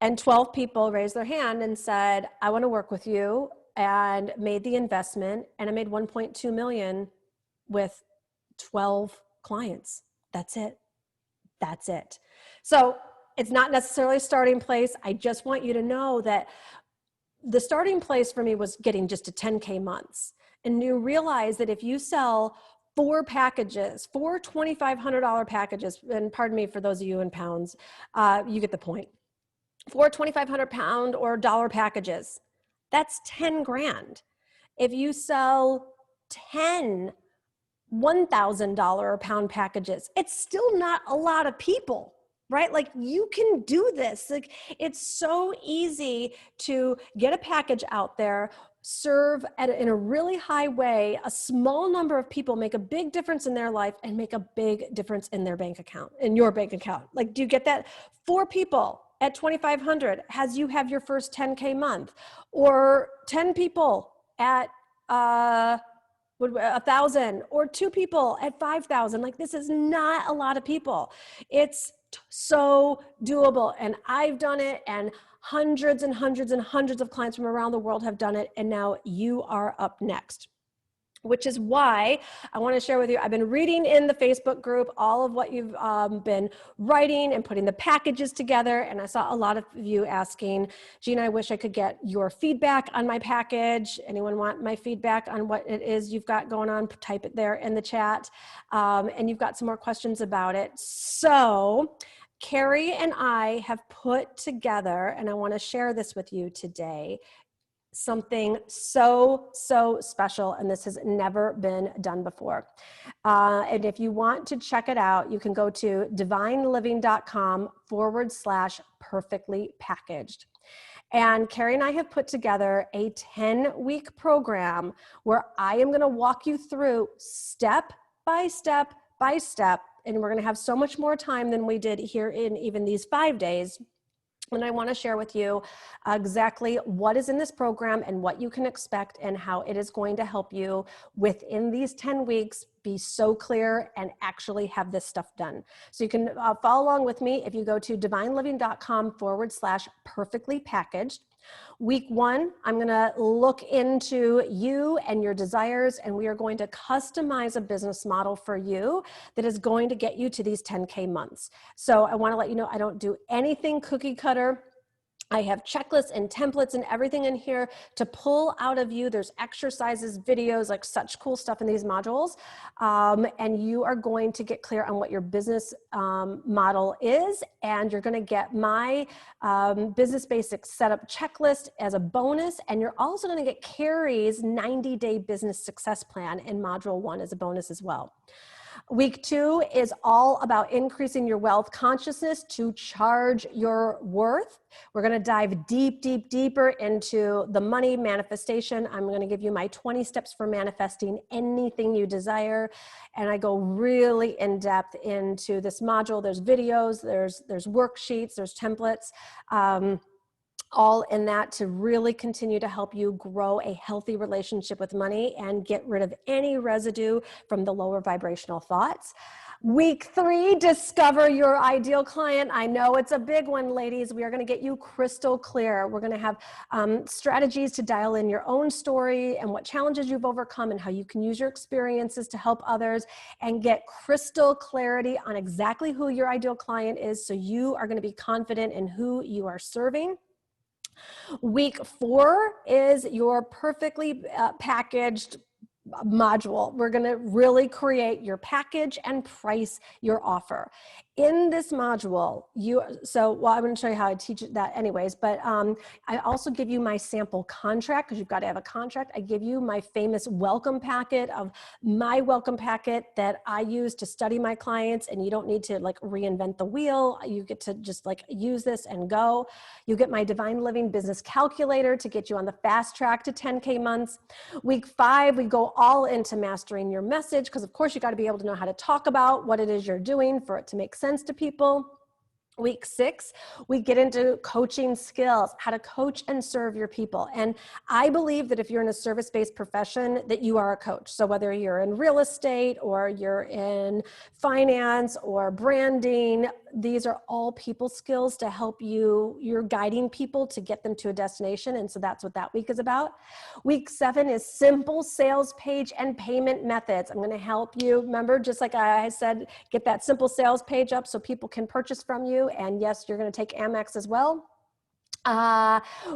And 12 people raised their hand and said, I want to work with you, and made the investment. And I made 1.2 million with 12 clients. That's it. That's it. So it's not necessarily a starting place. I just want you to know that the starting place for me was getting just to 10K months. And you realize that if you sell 4 packages, 4 $2,500 packages, and pardon me for those of you in pounds, you get the point. 4 $2,500 or dollar packages, that's 10 grand. If you sell 10 $1,000 a pound packages, it's still not a lot of people, right? Like you can do this. Like it's so easy to get a package out there, serve in a really high way, a small number of people, make a big difference in their life and make a big difference in their bank account, in your bank account. Like, do you get that? 4 people at 2,500 as you have your first 10K month, or 10 people at 1,000, or 2 people at 5,000. Like this is not a lot of people. It's so doable. And I've done it, and hundreds and hundreds and hundreds of clients from around the world have done it. And now you are up next, which is why I want to share with you. I've been reading in the Facebook group all of what you've been writing and putting the packages together. And I saw a lot of you asking, Gina, I wish I could get your feedback on my package. Anyone want my feedback on what it is you've got going on? Type it there in the chat. And you've got some more questions about it. So Carrie and I have put together, and I want to share this with you today, something so special, and this has never been done before. And if you want to check it out, you can go to divineliving.com/perfectly packaged. And Carrie and I have put together a 10-week program where I am going to walk you through step by step by step. And we're going to have so much more time than we did here in even these 5 days. And I want to share with you exactly what is in this program and what you can expect and how it is going to help you within these 10 weeks be so clear and actually have this stuff done. So you can follow along with me if you go to divineliving.com/perfectly packaged. Week 1, I'm going to look into you and your desires, and we are going to customize a business model for you that is going to get you to these 10K months. So I want to let you know I don't do anything cookie cutter. I have checklists and templates and everything in here to pull out of you. There's exercises, videos, like such cool stuff in these modules. And you are going to get clear on what your business model is. And you're going to get my business basics setup checklist as a bonus. And you're also going to get Carrie's 90-day business success plan in module 1 as a bonus as well. Week 2 is all about increasing your wealth consciousness to charge your worth. We're going to dive deeper into the money manifestation. I'm going to give you my 20 steps for manifesting anything you desire. And I go really in depth into this module. There's videos, there's worksheets, there's templates. All in that to really continue to help you grow a healthy relationship with money and get rid of any residue from the lower vibrational thoughts. Week 3, discover your ideal client. I know it's a big one, ladies. We are going to get you crystal clear. We're going to have strategies to dial in your own story and what challenges you've overcome and how you can use your experiences to help others and get crystal clarity on exactly who your ideal client is, so you are going to be confident in who you are serving. Week 4 is your perfectly packaged module. We're going to really create your package and price your offer. In this module, well, I'm going to show you how I teach that anyways, but I also give you my sample contract, because you've got to have a contract. I give you my famous welcome packet that I use to study my clients, and you don't need to like reinvent the wheel. You get to just like use this and go. You get my Divine Living Business Calculator to get you on the fast track to 10K months. Week 5, we go all into mastering your message, because of course you got to be able to know how to talk about what it is you're doing for it to make sense to people. Week 6, we get into coaching skills, how to coach and serve your people. And I believe that if you're in a service-based profession, that you are a coach. So whether you're in real estate or you're in finance or branding, these are all people skills to help you. You're guiding people to get them to a destination. And so that's what that week is about. Week 7 is simple sales page and payment methods. I'm going to help you. Remember, just like I said, get that simple sales page up so people can purchase from you. And yes, you're going to take Amex as well.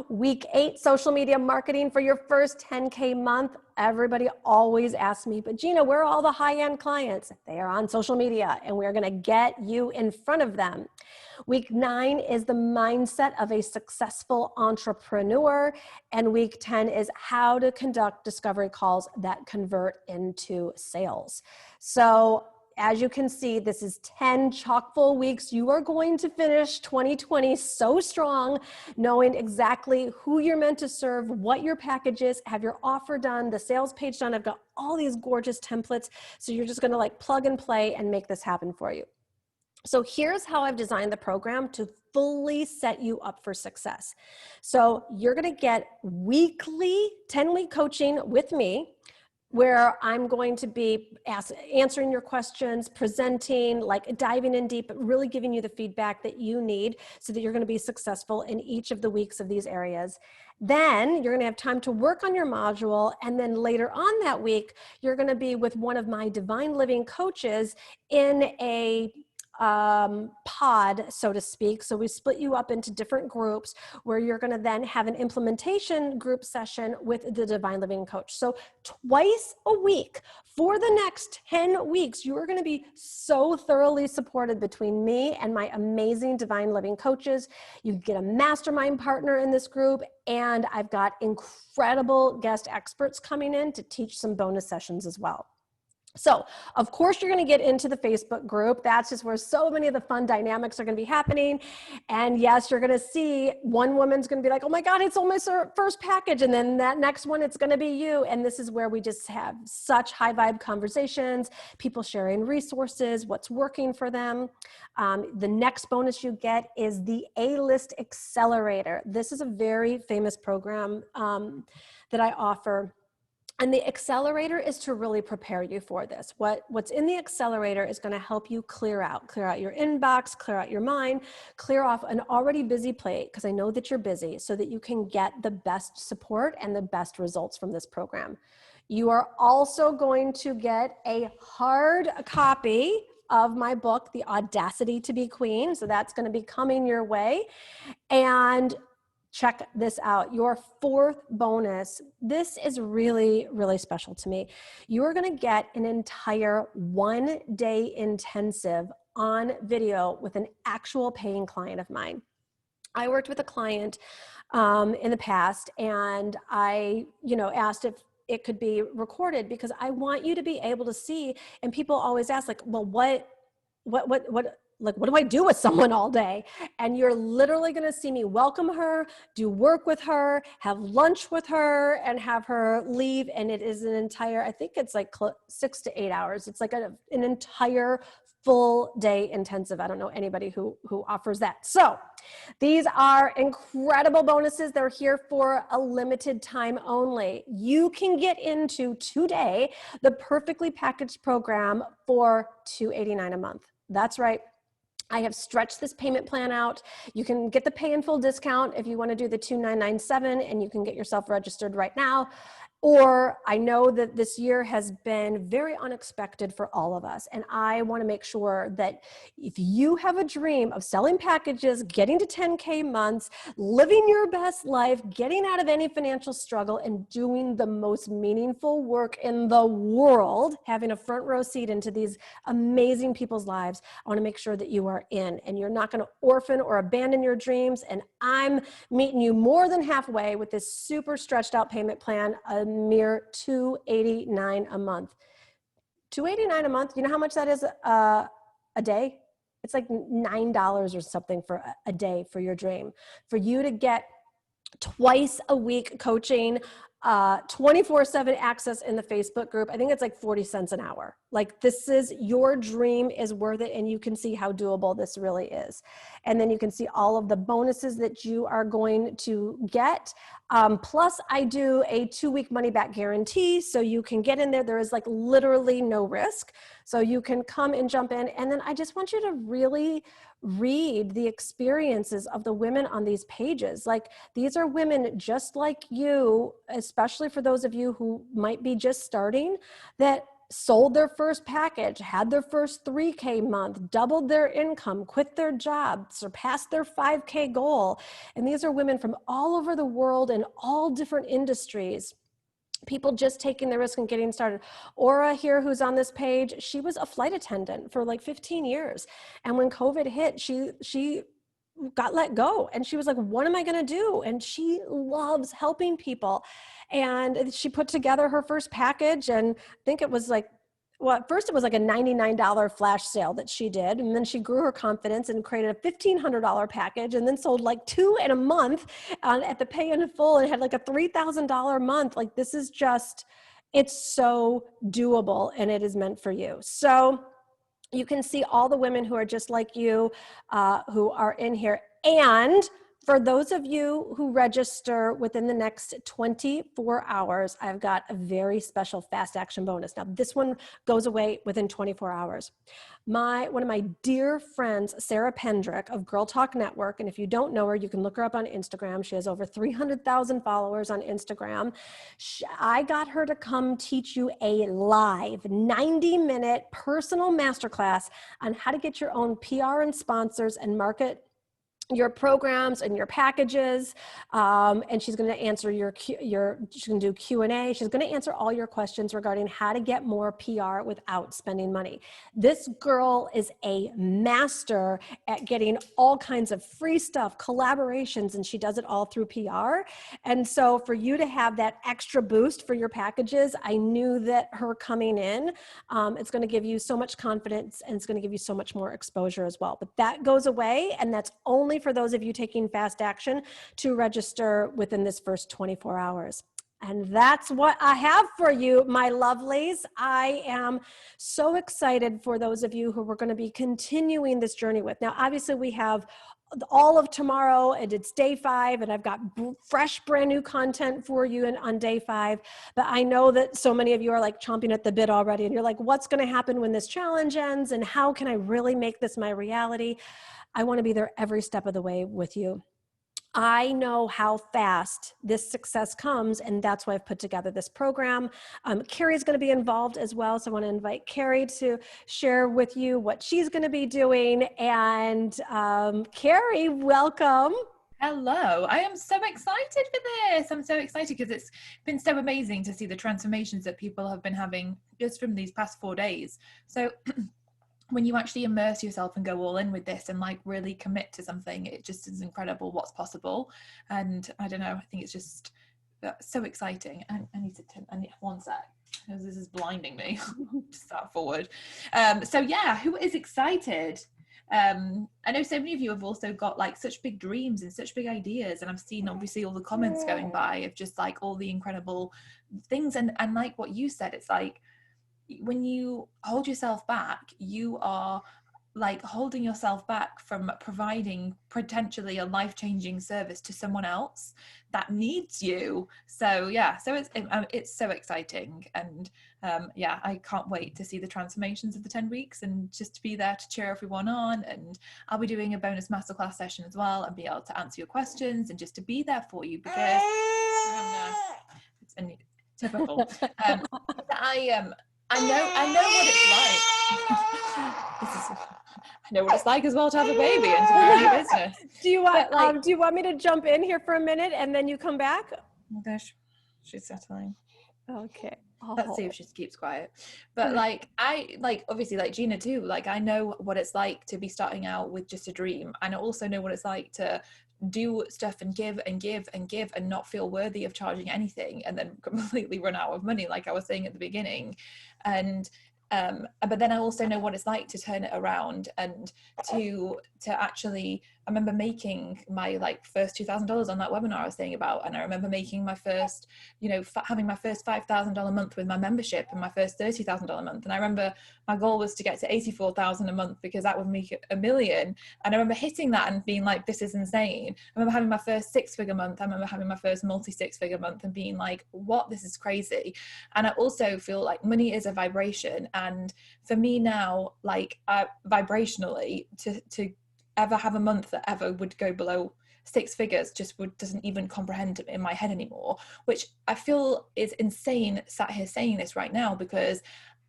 Week 8, social media marketing for your first 10K month. Everybody always asks me, but Gina, where are all the high-end clients? They are on social media, and we're going to get you in front of them. Week 9 is the mindset of a successful entrepreneur. And week 10 is how to conduct discovery calls that convert into sales. So as you can see, this is 10 chock-full weeks. You are going to finish 2020 so strong, knowing exactly who you're meant to serve, what your package is, have your offer done, the sales page done. I've got all these gorgeous templates. So you're just going to like plug and play and make this happen for you. So here's how I've designed the program to fully set you up for success. So you're going to get weekly 10-week coaching with me, where I'm going to be answering your questions, presenting, like diving in deep, but really giving you the feedback that you need so that you're going to be successful in each of the weeks of these areas. Then you're going to have time to work on your module. And then later on that week, you're going to be with one of my Divine Living coaches in a pod, so to speak. So we split you up into different groups where you're going to then have an implementation group session with the Divine Living coach. So twice a week for the next 10 weeks, you are going to be so thoroughly supported between me and my amazing Divine Living coaches. You get a mastermind partner in this group, and I've got incredible guest experts coming in to teach some bonus sessions as well. So, of course, you're going to get into the Facebook group. That's just where so many of the fun dynamics are going to be happening. And yes, you're going to see one woman's going to be like, oh my God, it's almost our first package. And then that next one, it's going to be you. And this is where we just have such high vibe conversations, people sharing resources, what's working for them. The next bonus you get is the A-List Accelerator. This is a very famous program that I offer. And the accelerator is to really prepare you for this. What's in the accelerator is going to help you clear out your inbox, clear out your mind, clear off an already busy plate, because I know that you're busy, so that you can get the best support and the best results from this program. You are also going to get a hard copy of my book, The Audacity to Be Queen. So that's going to be coming your way. And check this out, your fourth bonus. This is really, really special to me. You're going to get an entire 1-day intensive on video with an actual paying client of mine. I worked with a client in the past, and I, asked if it could be recorded, because I want you to be able to see. And people always ask, like, well, what do I do with someone all day? And you're literally going to see me welcome her, do work with her, have lunch with her, and have her leave. And it is an entire, I think it's like 6 to 8 hours. It's like an entire full day intensive. I don't know anybody who offers that. So these are incredible bonuses. They're here for a limited time only. You can get into today the perfectly packaged program for $289 a month. That's right. I have stretched this payment plan out. You can get the pay in full discount if you want to do the $2,997, and you can get yourself registered right now. Or I know that this year has been very unexpected for all of us. And I want to make sure that if you have a dream of selling packages, getting to 10K months, living your best life, getting out of any financial struggle, and doing the most meaningful work in the world, having a front row seat into these amazing people's lives, I want to make sure that you are in, and you're not going to orphan or abandon your dreams. And I'm meeting you more than halfway with this super stretched out payment plan, a mere $289 a month. $289 a month. You know how much that is a day? It's like $9 or something for a day for your dream. For you to get twice a week coaching, 24/7 access in the Facebook group. I think it's like 40 cents an hour. Like, this is, your dream is worth it. And you can see how doable this really is. And then you can see all of the bonuses that you are going to get. Plus I do a 2-week money back guarantee. So you can get in there. There is like literally no risk. So you can come and jump in. And then I just want you to really read the experiences of the women on these pages. Like, these are women just like you, especially for those of you who might be just starting, that sold their first package, had their first 3K month, doubled their income, quit their job, surpassed their 5K goal. And these are women from all over the world in all different industries. People just taking the risk and getting started. Aura here, who's on this page, she was a flight attendant for like 15 years. And when COVID hit, she got let go. And she was like, what am I going to do? And she loves helping people. And she put together her first package. And I think it was like, well, at first it was like a $99 flash sale that she did. And then she grew her confidence and created a $1,500 package, and then sold like 2 in a month at the pay in full, and had like a $3,000 month. Like, this is just, it's so doable, and it is meant for you. So you can see all the women who are just like you, who are in here. And for those of you who register within the next 24 hours, I've got a very special fast action bonus. Now, this one goes away within 24 hours. One of my dear friends, Sarah Pendrick of Girl Talk Network, and if you don't know her, you can look her up on Instagram. She has over 300,000 followers on Instagram. I got her to come teach you a live 90-minute personal masterclass on how to get your own PR and sponsors and market your programs and your packages. And she's going to answer she's going to do Q&A. She's going to answer all your questions regarding how to get more PR without spending money. This girl is a master at getting all kinds of free stuff, collaborations, and she does it all through PR. And so for you to have that extra boost for your packages, I knew that her coming in, it's going to give you so much confidence, and it's going to give you so much more exposure as well. But that goes away, and that's only for those of you taking fast action to register within this first 24 hours. And that's what I have for you, my lovelies. I am so excited for those of you who we're going to be continuing this journey with. Now, obviously, we have all of tomorrow, and it's day 5, and I've got fresh, brand new content for you on day 5. But I know that so many of you are like chomping at the bit already, and you're like, what's going to happen when this challenge ends, and how can I really make this my reality? I want to be there every step of the way with you. I know how fast this success comes, and that's why I've put together this program. Carrie's going to be involved as well, so I want to invite Carrie to share with you what she's going to be doing. And Carrie, welcome. Hello, I am so excited for this. I'm so excited because it's been so amazing to see the transformations that people have been having just from these past 4 days. So when you actually immerse yourself and go all in with this and like really commit to something, it just is incredible what's possible. And I don't know, I think it's just so exciting. I need one sec, because this is blinding me. Just start forward. So yeah, who is excited? I know so many of you have also got like such big dreams and such big ideas, and I've seen obviously all the comments going by of just like all the incredible things, and like what you said, it's like when you hold yourself back, you are like holding yourself back from providing potentially a life-changing service to someone else that needs you. So yeah, so it's so exciting. And yeah, I can't wait to see the transformations of the 10 weeks and just to be there to cheer everyone on. And I'll be doing a bonus masterclass session as well and be able to answer your questions and just to be there for you, because it's typical. I know what it's like. I know what it's like as well to have a baby and to run your business. Do you want me to jump in here for a minute and then you come back? Oh my gosh, she's settling. Okay. Let's see if she keeps quiet. But like obviously like Gina too, like I know what it's like to be starting out with just a dream, and I also know what it's like to do stuff and give and give and give and not feel worthy of charging anything, and then completely run out of money, like I was saying at the beginning. And but then I also know what it's like to turn it around and to actually, I remember making my like first $2,000 on that webinar I was saying about, and I remember making my first, having my first $5,000 month with my membership and my first $30,000 month. And I remember my goal was to get to 84,000 a month because that would make it $1 million. And I remember hitting that and being like, this is insane. I remember having my first 6-figure month. I remember having my first multi-6-figure month and being like, what, this is crazy. And I also feel like money is a vibration. And for me now, like vibrationally, to ever have a month that ever would go below 6 figures doesn't even comprehend in my head anymore, which I feel is insane sat here saying this right now, because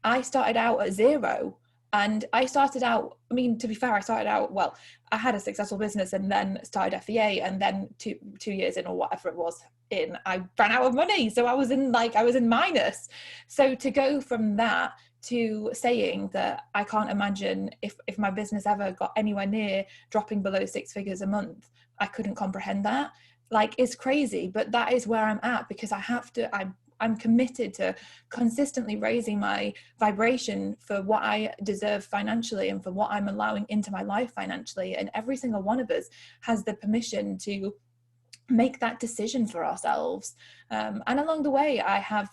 I started out at 0. And I started out, I mean, to be fair, I had a successful business and then started FEA, and then two years in or whatever it was in, I ran out of money. So I was in minus. So to go from that to saying that I can't imagine if my business ever got anywhere near dropping below 6 figures a month, I couldn't comprehend that. Like, it's crazy, but that is where I'm at, because I'm committed to consistently raising my vibration for what I deserve financially and for what I'm allowing into my life financially. And every single one of us has the permission to make that decision for ourselves. And along the way, I have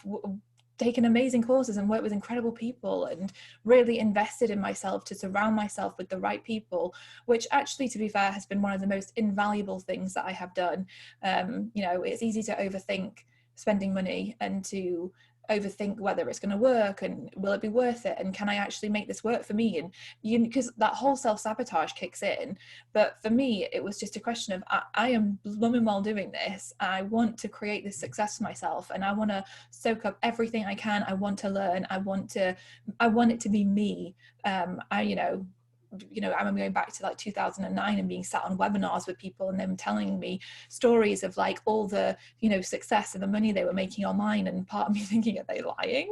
taken amazing courses and worked with incredible people and really invested in myself to surround myself with the right people, which actually, to be fair, has been one of the most invaluable things that I have done. It's easy to overthink spending money and to overthink whether it's going to work and will it be worth it and can I actually make this work for me, and because that whole self-sabotage kicks in. But for me, it was just a question of I am blooming well doing this. I want to create this success for myself, and I want to soak up everything I can. I want to learn. I want it to be me. I remember going back to like 2009 and being sat on webinars with people and them telling me stories of like all the, success and the money they were making online. And part of me thinking, are they lying?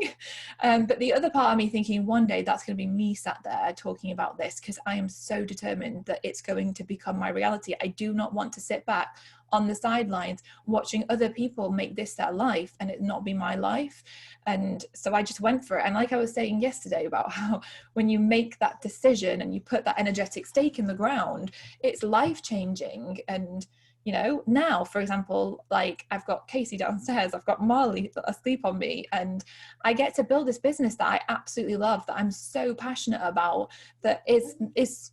But the other part of me thinking, one day that's going to be me sat there talking about this, because I am so determined that it's going to become my reality. I do not want to sit back on the sidelines watching other people make this their life and it not be my life. And so I just went for it. And like I was saying yesterday about how when you make that decision and you put that energetic stake in the ground, it's life changing. And you know, now, for example, like I've got Casey downstairs, I've got Marley asleep on me, and I get to build this business that I absolutely love, that I'm so passionate about, that it's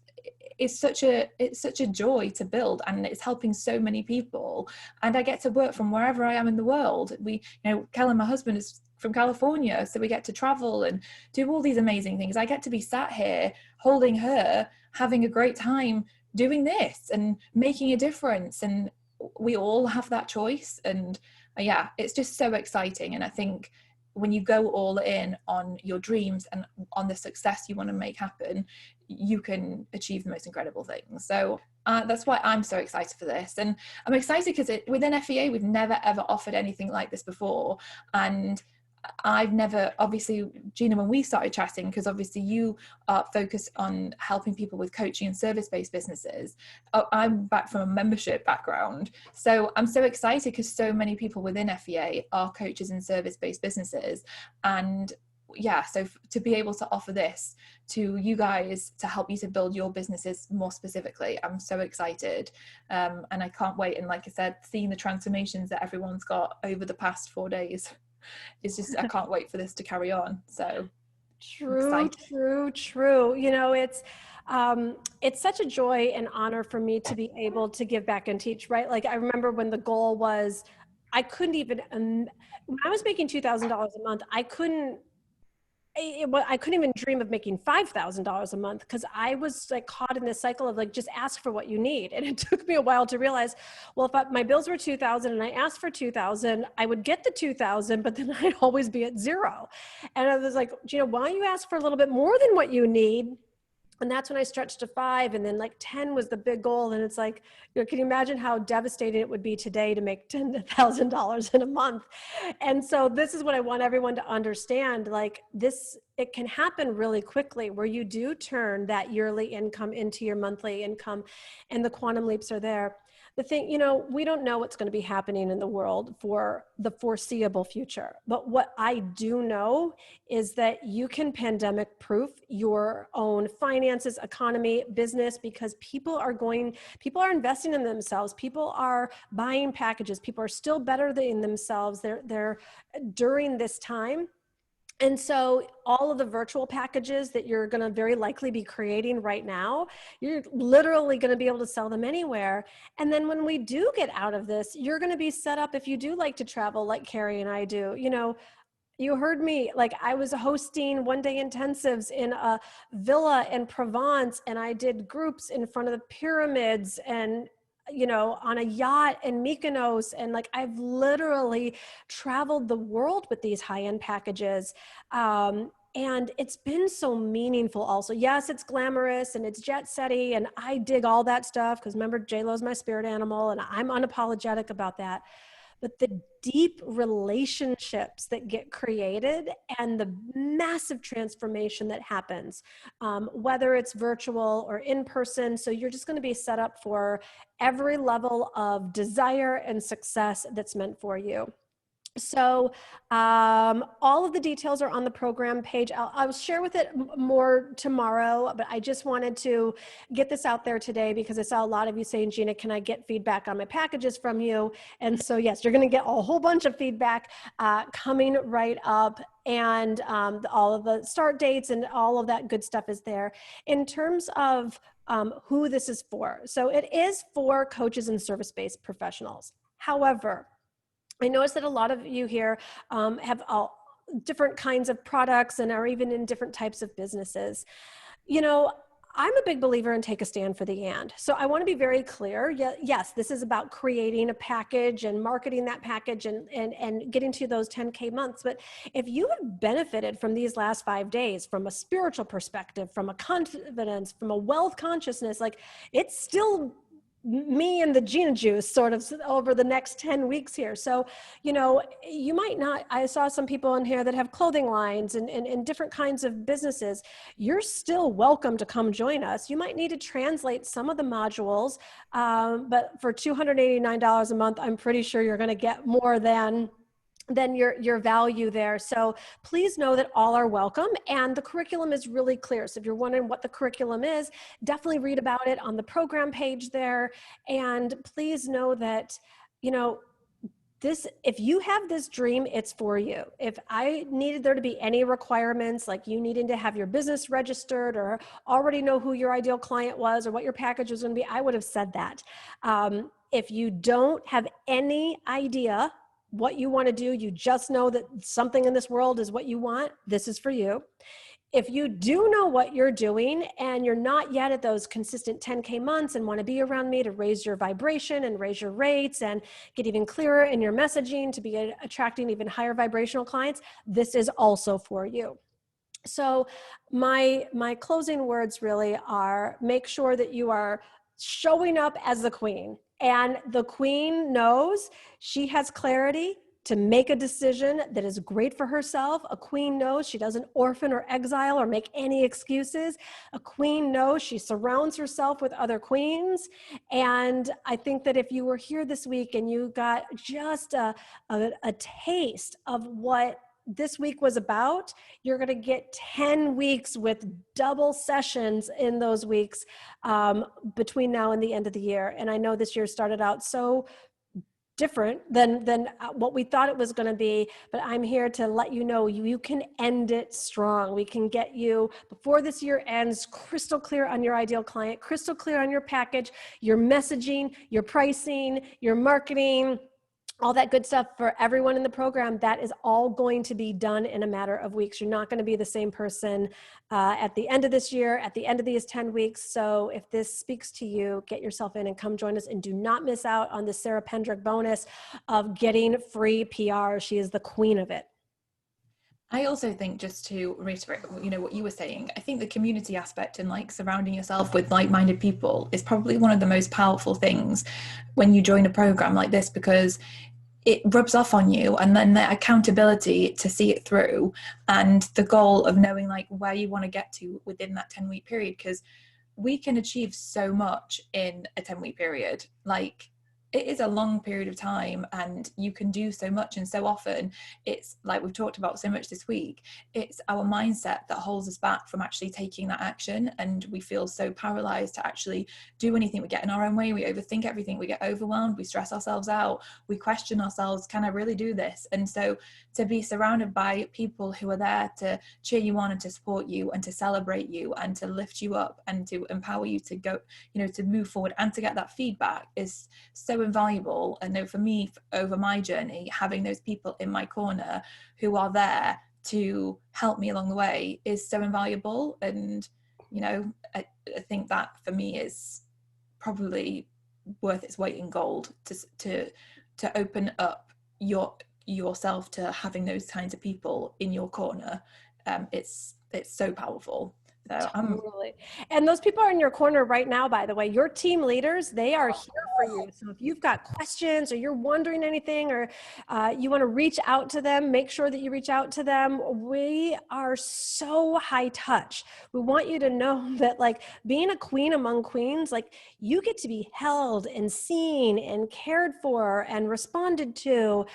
such a joy to build, and it's helping so many people. And I get to work from wherever I am in the world. We, you know, Kellen, my husband, is from California, so we get to travel and do all these amazing things. I get to be sat here holding her, having a great time doing this and making a difference, and we all have that choice. And yeah, it's just so exciting. And I think when you go all in on your dreams and on the success you want to make happen, you can achieve the most incredible things. So that's why I'm so excited for this. And I'm excited because within FEA, we've never ever offered anything like this before. And I've never, obviously, Gina, when we started chatting, because obviously you are focused on helping people with coaching and service-based businesses. I'm back from a membership background. So I'm so excited because so many people within FEA are coaches in service-based businesses. And yeah, so to be able to offer this to you guys to help you to build your businesses more specifically, I'm so excited. And I can't wait. And like I said, seeing the transformations that everyone's got over the past 4 days. It's just, I can't wait for this to carry on. So true. You know, it's such a joy and honor for me to be able to give back and teach, right? Like I remember when the goal was, I couldn't even, when I was making $2,000 a month, I couldn't even dream of making $5,000 a month, because I was like caught in this cycle of like, just ask for what you need. And it took me a while to realize, well, if my bills were 2,000 and I asked for 2,000, I would get the 2,000, but then I'd always be at zero. And I was like, Gina, why don't you ask for a little bit more than what you need? And that's when I stretched to 5, and then like 10 was the big goal. And it's like, you know, can you imagine how devastating it would be today to make $10,000 in a month? And so this is what I want everyone to understand. Like this, it can happen really quickly, where you do turn that yearly income into your monthly income, and the quantum leaps are there. The thing, you know, we don't know what's going to be happening in the world for the foreseeable future. But what I do know is that you can pandemic proof your own finances, economy, business, because people are investing in themselves. People are buying packages. People are still bettering themselves. They're during this time. And so all of the virtual packages that you're going to very likely be creating right now, you're literally going to be able to sell them anywhere. And then when we do get out of this, you're going to be set up, if you do like to travel like Carrie and I do. You know, you heard me, like I was hosting one-day intensives in a villa in Provence, and I did groups in front of the pyramids, and you know, on a yacht in Mykonos. And like, I've literally traveled the world with these high-end packages. And it's been so meaningful also. Yes, it's glamorous and it's jet setty, and I dig all that stuff because remember, J-Lo's my spirit animal, and I'm unapologetic about that. But the deep relationships that get created and the massive transformation that happens, whether it's virtual or in person. So you're just going to be set up for every level of desire and success that's meant for you. So all of the details are on the program page. I'll share with it more tomorrow, but I just wanted to get this out there today because I saw a lot of you saying, Gina, can I get feedback on my packages from you? And so, yes, you're going to get a whole bunch of feedback coming right up. And all of the start dates and all of that good stuff is there. In terms of who this is for, so it is for coaches and service-based professionals. However, I noticed that a lot of you here have all different kinds of products and are even in different types of businesses. You know, I'm a big believer in take a stand for the and. So I want to be very clear. Yes, this is about creating a package and marketing that package and getting to those 10K months. But if you have benefited from these last 5 days, from a spiritual perspective, from a confidence, from a wealth consciousness, like it's still me and the Gina juice sort of over the next 10 weeks here. So, you know, you might not, I saw some people in here that have clothing lines and different kinds of businesses. You're still welcome to come join us. You might need to translate some of the modules, but for $289 a month, I'm pretty sure you're going to get more than then your value there. So please know that all are welcome, and the curriculum is really clear. So if you're wondering what the curriculum is, definitely read about it on the program page there. And please know that, you know, this, if you have this dream, it's for you. If I needed there to be any requirements, like you needing to have your business registered or already know who your ideal client was or what your package was going to be, I would have said that. If you don't have any idea what you want to do, you just know that something in this world is what you want, this is for you. If you do know what you're doing and you're not yet at those consistent 10K months and want to be around me to raise your vibration and raise your rates and get even clearer in your messaging to be attracting even higher vibrational clients, this is also for you. So my closing words really are, make sure that you are showing up as the queen, and the queen knows she has clarity to make a decision that is great for herself. A queen knows she doesn't orphan or exile or make any excuses. A queen knows she surrounds herself with other queens. And I think that if you were here this week and you got just a taste of what this week was about, you're going to get 10 weeks with double sessions in those weeks between now and the end of the year. And I know this year started out so different than what we thought it was going to be, but I'm here to let you know you can end it strong. We can get you, before this year ends, crystal clear on your ideal client, crystal clear on your package, your messaging, your pricing, your marketing, all that good stuff for everyone in the program. That is all going to be done in a matter of weeks. You're not going to be the same person at the end of this year, at the end of these 10 weeks. So if this speaks to you, get yourself in and come join us, and do not miss out on the Sarah Pendrick bonus of getting free PR. She is the queen of it. I also think, just to reiterate, you know, what you were saying, I think the community aspect and like surrounding yourself with like-minded people is probably one of the most powerful things when you join a program like this, because it rubs off on you, and then the accountability to see it through, and the goal of knowing like where you want to get to within that 10-week period, because we can achieve so much in a 10-week period. Like, it is a long period of time and you can do so much, and so often it's like we've talked about so much this week, it's our mindset that holds us back from actually taking that action, and we feel so paralyzed to actually do anything. We get in our own way, we overthink everything, we get overwhelmed, we stress ourselves out, we question ourselves, can I really do this? And so to be surrounded by people who are there to cheer you on and to support you and to celebrate you and to lift you up and to empower you to go, you know, to move forward and to get that feedback is so invaluable. And know for me, over my journey, having those people in my corner who are there to help me along the way is so invaluable. And you know, I think that for me is probably worth its weight in gold to open up yourself to having those kinds of people in your corner. It's so powerful. So Totally. And those people are in your corner right now, by the way. Your team leaders, they are here for you. So if you've got questions or you're wondering anything, or you want to reach out to them, make sure that you reach out to them. We are so high touch. We want you to know that, like, being a queen among queens, like, you get to be held and seen and cared for and responded to.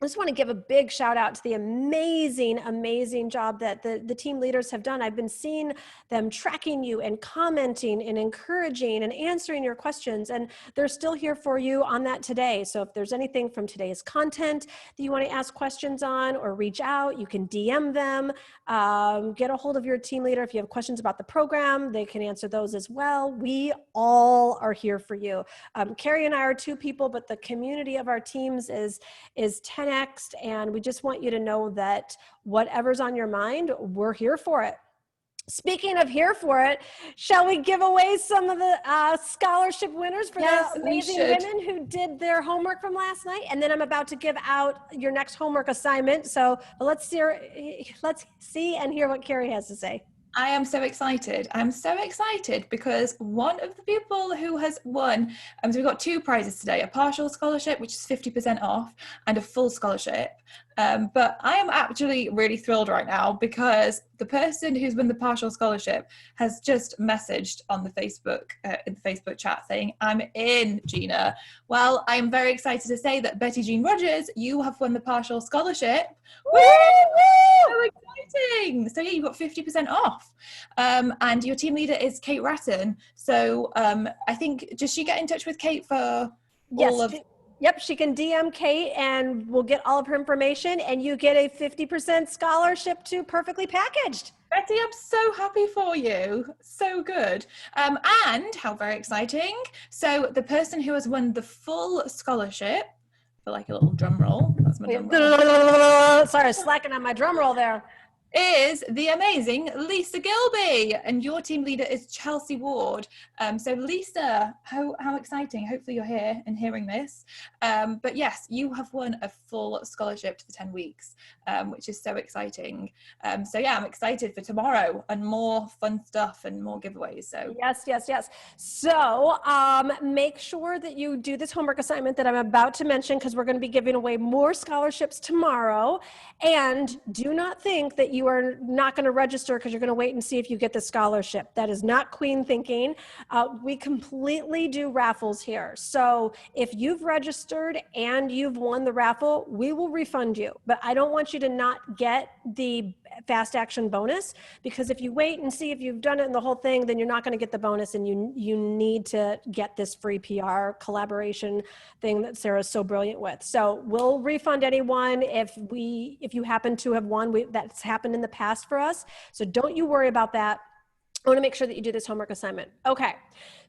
I just want to give a big shout out to the amazing job that the team leaders have done. I've been seeing them tracking you and commenting and encouraging and answering your questions, and they're still here for you on that today. So if there's anything from today's content that you want to ask questions on or reach out, you can DM them, get a hold of your team leader. If you have questions about the program, they can answer those as well. We all are here for you. Carrie and I are two people, but the community of our teams is 10 next, and we just want you to know that whatever's on your mind, we're here for it. Speaking of here for it, shall we give away some of the scholarship winners for yes, the amazing women who did their homework from last night? And then I'm about to give out your next homework assignment. So let's see and hear what Carrie has to say. I am so excited. I'm so excited because one of the people who has won, so we've got two prizes today, a partial scholarship, which is 50% off, and a full scholarship. But I am actually really thrilled right now because the person who's won the partial scholarship has just messaged on the Facebook, in the Facebook chat saying, I'm in, Gina. Well, I'm very excited to say that Betty Jean Rogers, you have won the partial scholarship. Woo! So exciting. So yeah, you've got 50% off. And your team leader is Kate Ratton. So I think, does she get in touch with Kate for all of... Yep, she can DM Kate and we'll get all of her information and you get a 50% scholarship to Perfectly Packaged. Betty, I'm so happy for you. So good. And how very exciting. So the person who has won the full scholarship, I feel like a little drum roll. That's my drum roll. Sorry, I was slacking on my drum roll there. Is the amazing Lisa Gilby, and your team leader is Chelsea Ward. So Lisa, how exciting. Hopefully you're here and hearing this. But yes, you have won a full scholarship to the 10 weeks, which is so exciting. So yeah, I'm excited for tomorrow and more fun stuff and more giveaways. So yes. So make sure that you do this homework assignment that I'm about to mention because we're going to be giving away more scholarships tomorrow. And do not think that you are not going to register because you're going to wait and see if you get the scholarship. That is not queen thinking. We completely do raffles here. So if you've registered and you've won the raffle, we will refund you. But I don't want you to not get the fast action bonus, because if you wait and see if you've done it in the whole thing, then you're not going to get the bonus, and you need to get this free PR collaboration thing that Sarah's so brilliant with. So we'll refund anyone if you happen to have won. That's happened in the past for us. So don't you worry about that. I want to make sure that you do this homework assignment. Okay.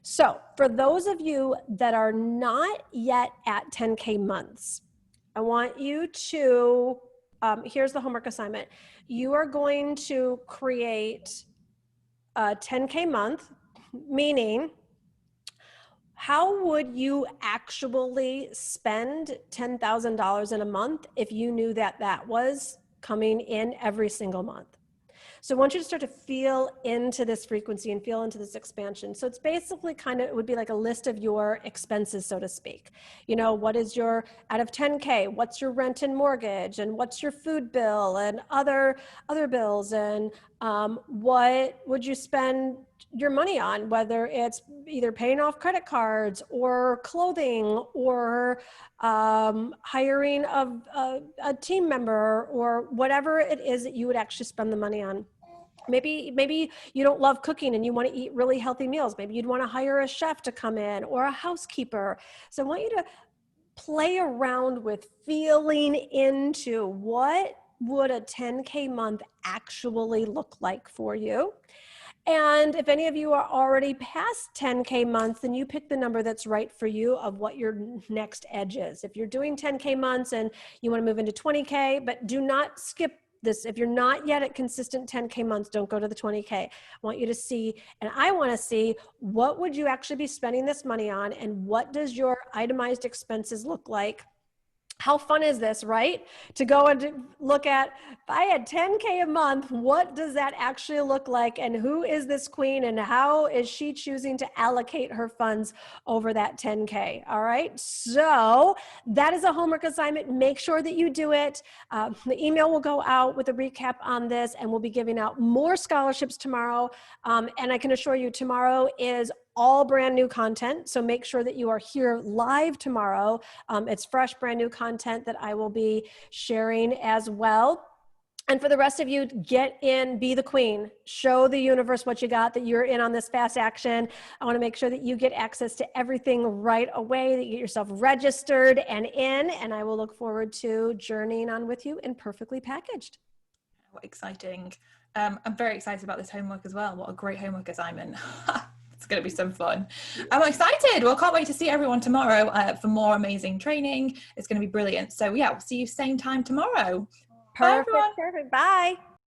So for those of you that are not yet at 10K months, I want you to, here's the homework assignment. You are going to create a 10K month, meaning how would you actually spend $10,000 in a month if you knew that that was coming in every single month? So I want you to start to feel into this frequency and feel into this expansion. So it's basically it would be like a list of your expenses, so to speak. You know, what is your, out of 10K, what's your rent and mortgage, and what's your food bill and other bills, and what would you spend your money on, whether it's either paying off credit cards or clothing or hiring a team member or whatever it is that you would actually spend the money on. Maybe you don't love cooking and you want to eat really healthy meals. Maybe you'd want to hire a chef to come in or a housekeeper. So I want you to play around with feeling into what would a 10K month actually look like for you. And if any of you are already past 10K months, then you pick the number that's right for you of what your next edge is. If you're doing 10K months and you want to move into 20K, but do not skip this. If you're not yet at consistent 10K months, don't go to the 20K. I want you to see, and I want to see, what would you actually be spending this money on, and what does your itemized expenses look like? How fun is this, right? To go and look at, if I had 10K a month, what does that actually look like? And who is this queen, and how is she choosing to allocate her funds over that 10K? All right. So that is a homework assignment. Make sure that you do it. The email will go out with a recap on this, and we'll be giving out more scholarships tomorrow. And I can assure you tomorrow is all brand new content. So make sure that you are here live tomorrow. It's fresh, brand new content that I will be sharing as well. And for the rest of you, get in, be the queen, show the universe what you got, that you're in on this fast action. I want to make sure that you get access to everything right away, that you get yourself registered and in, and I will look forward to journeying on with you in Perfectly Packaged. What exciting. I'm very excited about this homework as well. What a great homework assignment. It's going to be some fun. I'm excited. Well, can't wait to see everyone tomorrow for more amazing training. It's going to be brilliant. So yeah, we'll see you same time tomorrow. Perfect. Bye.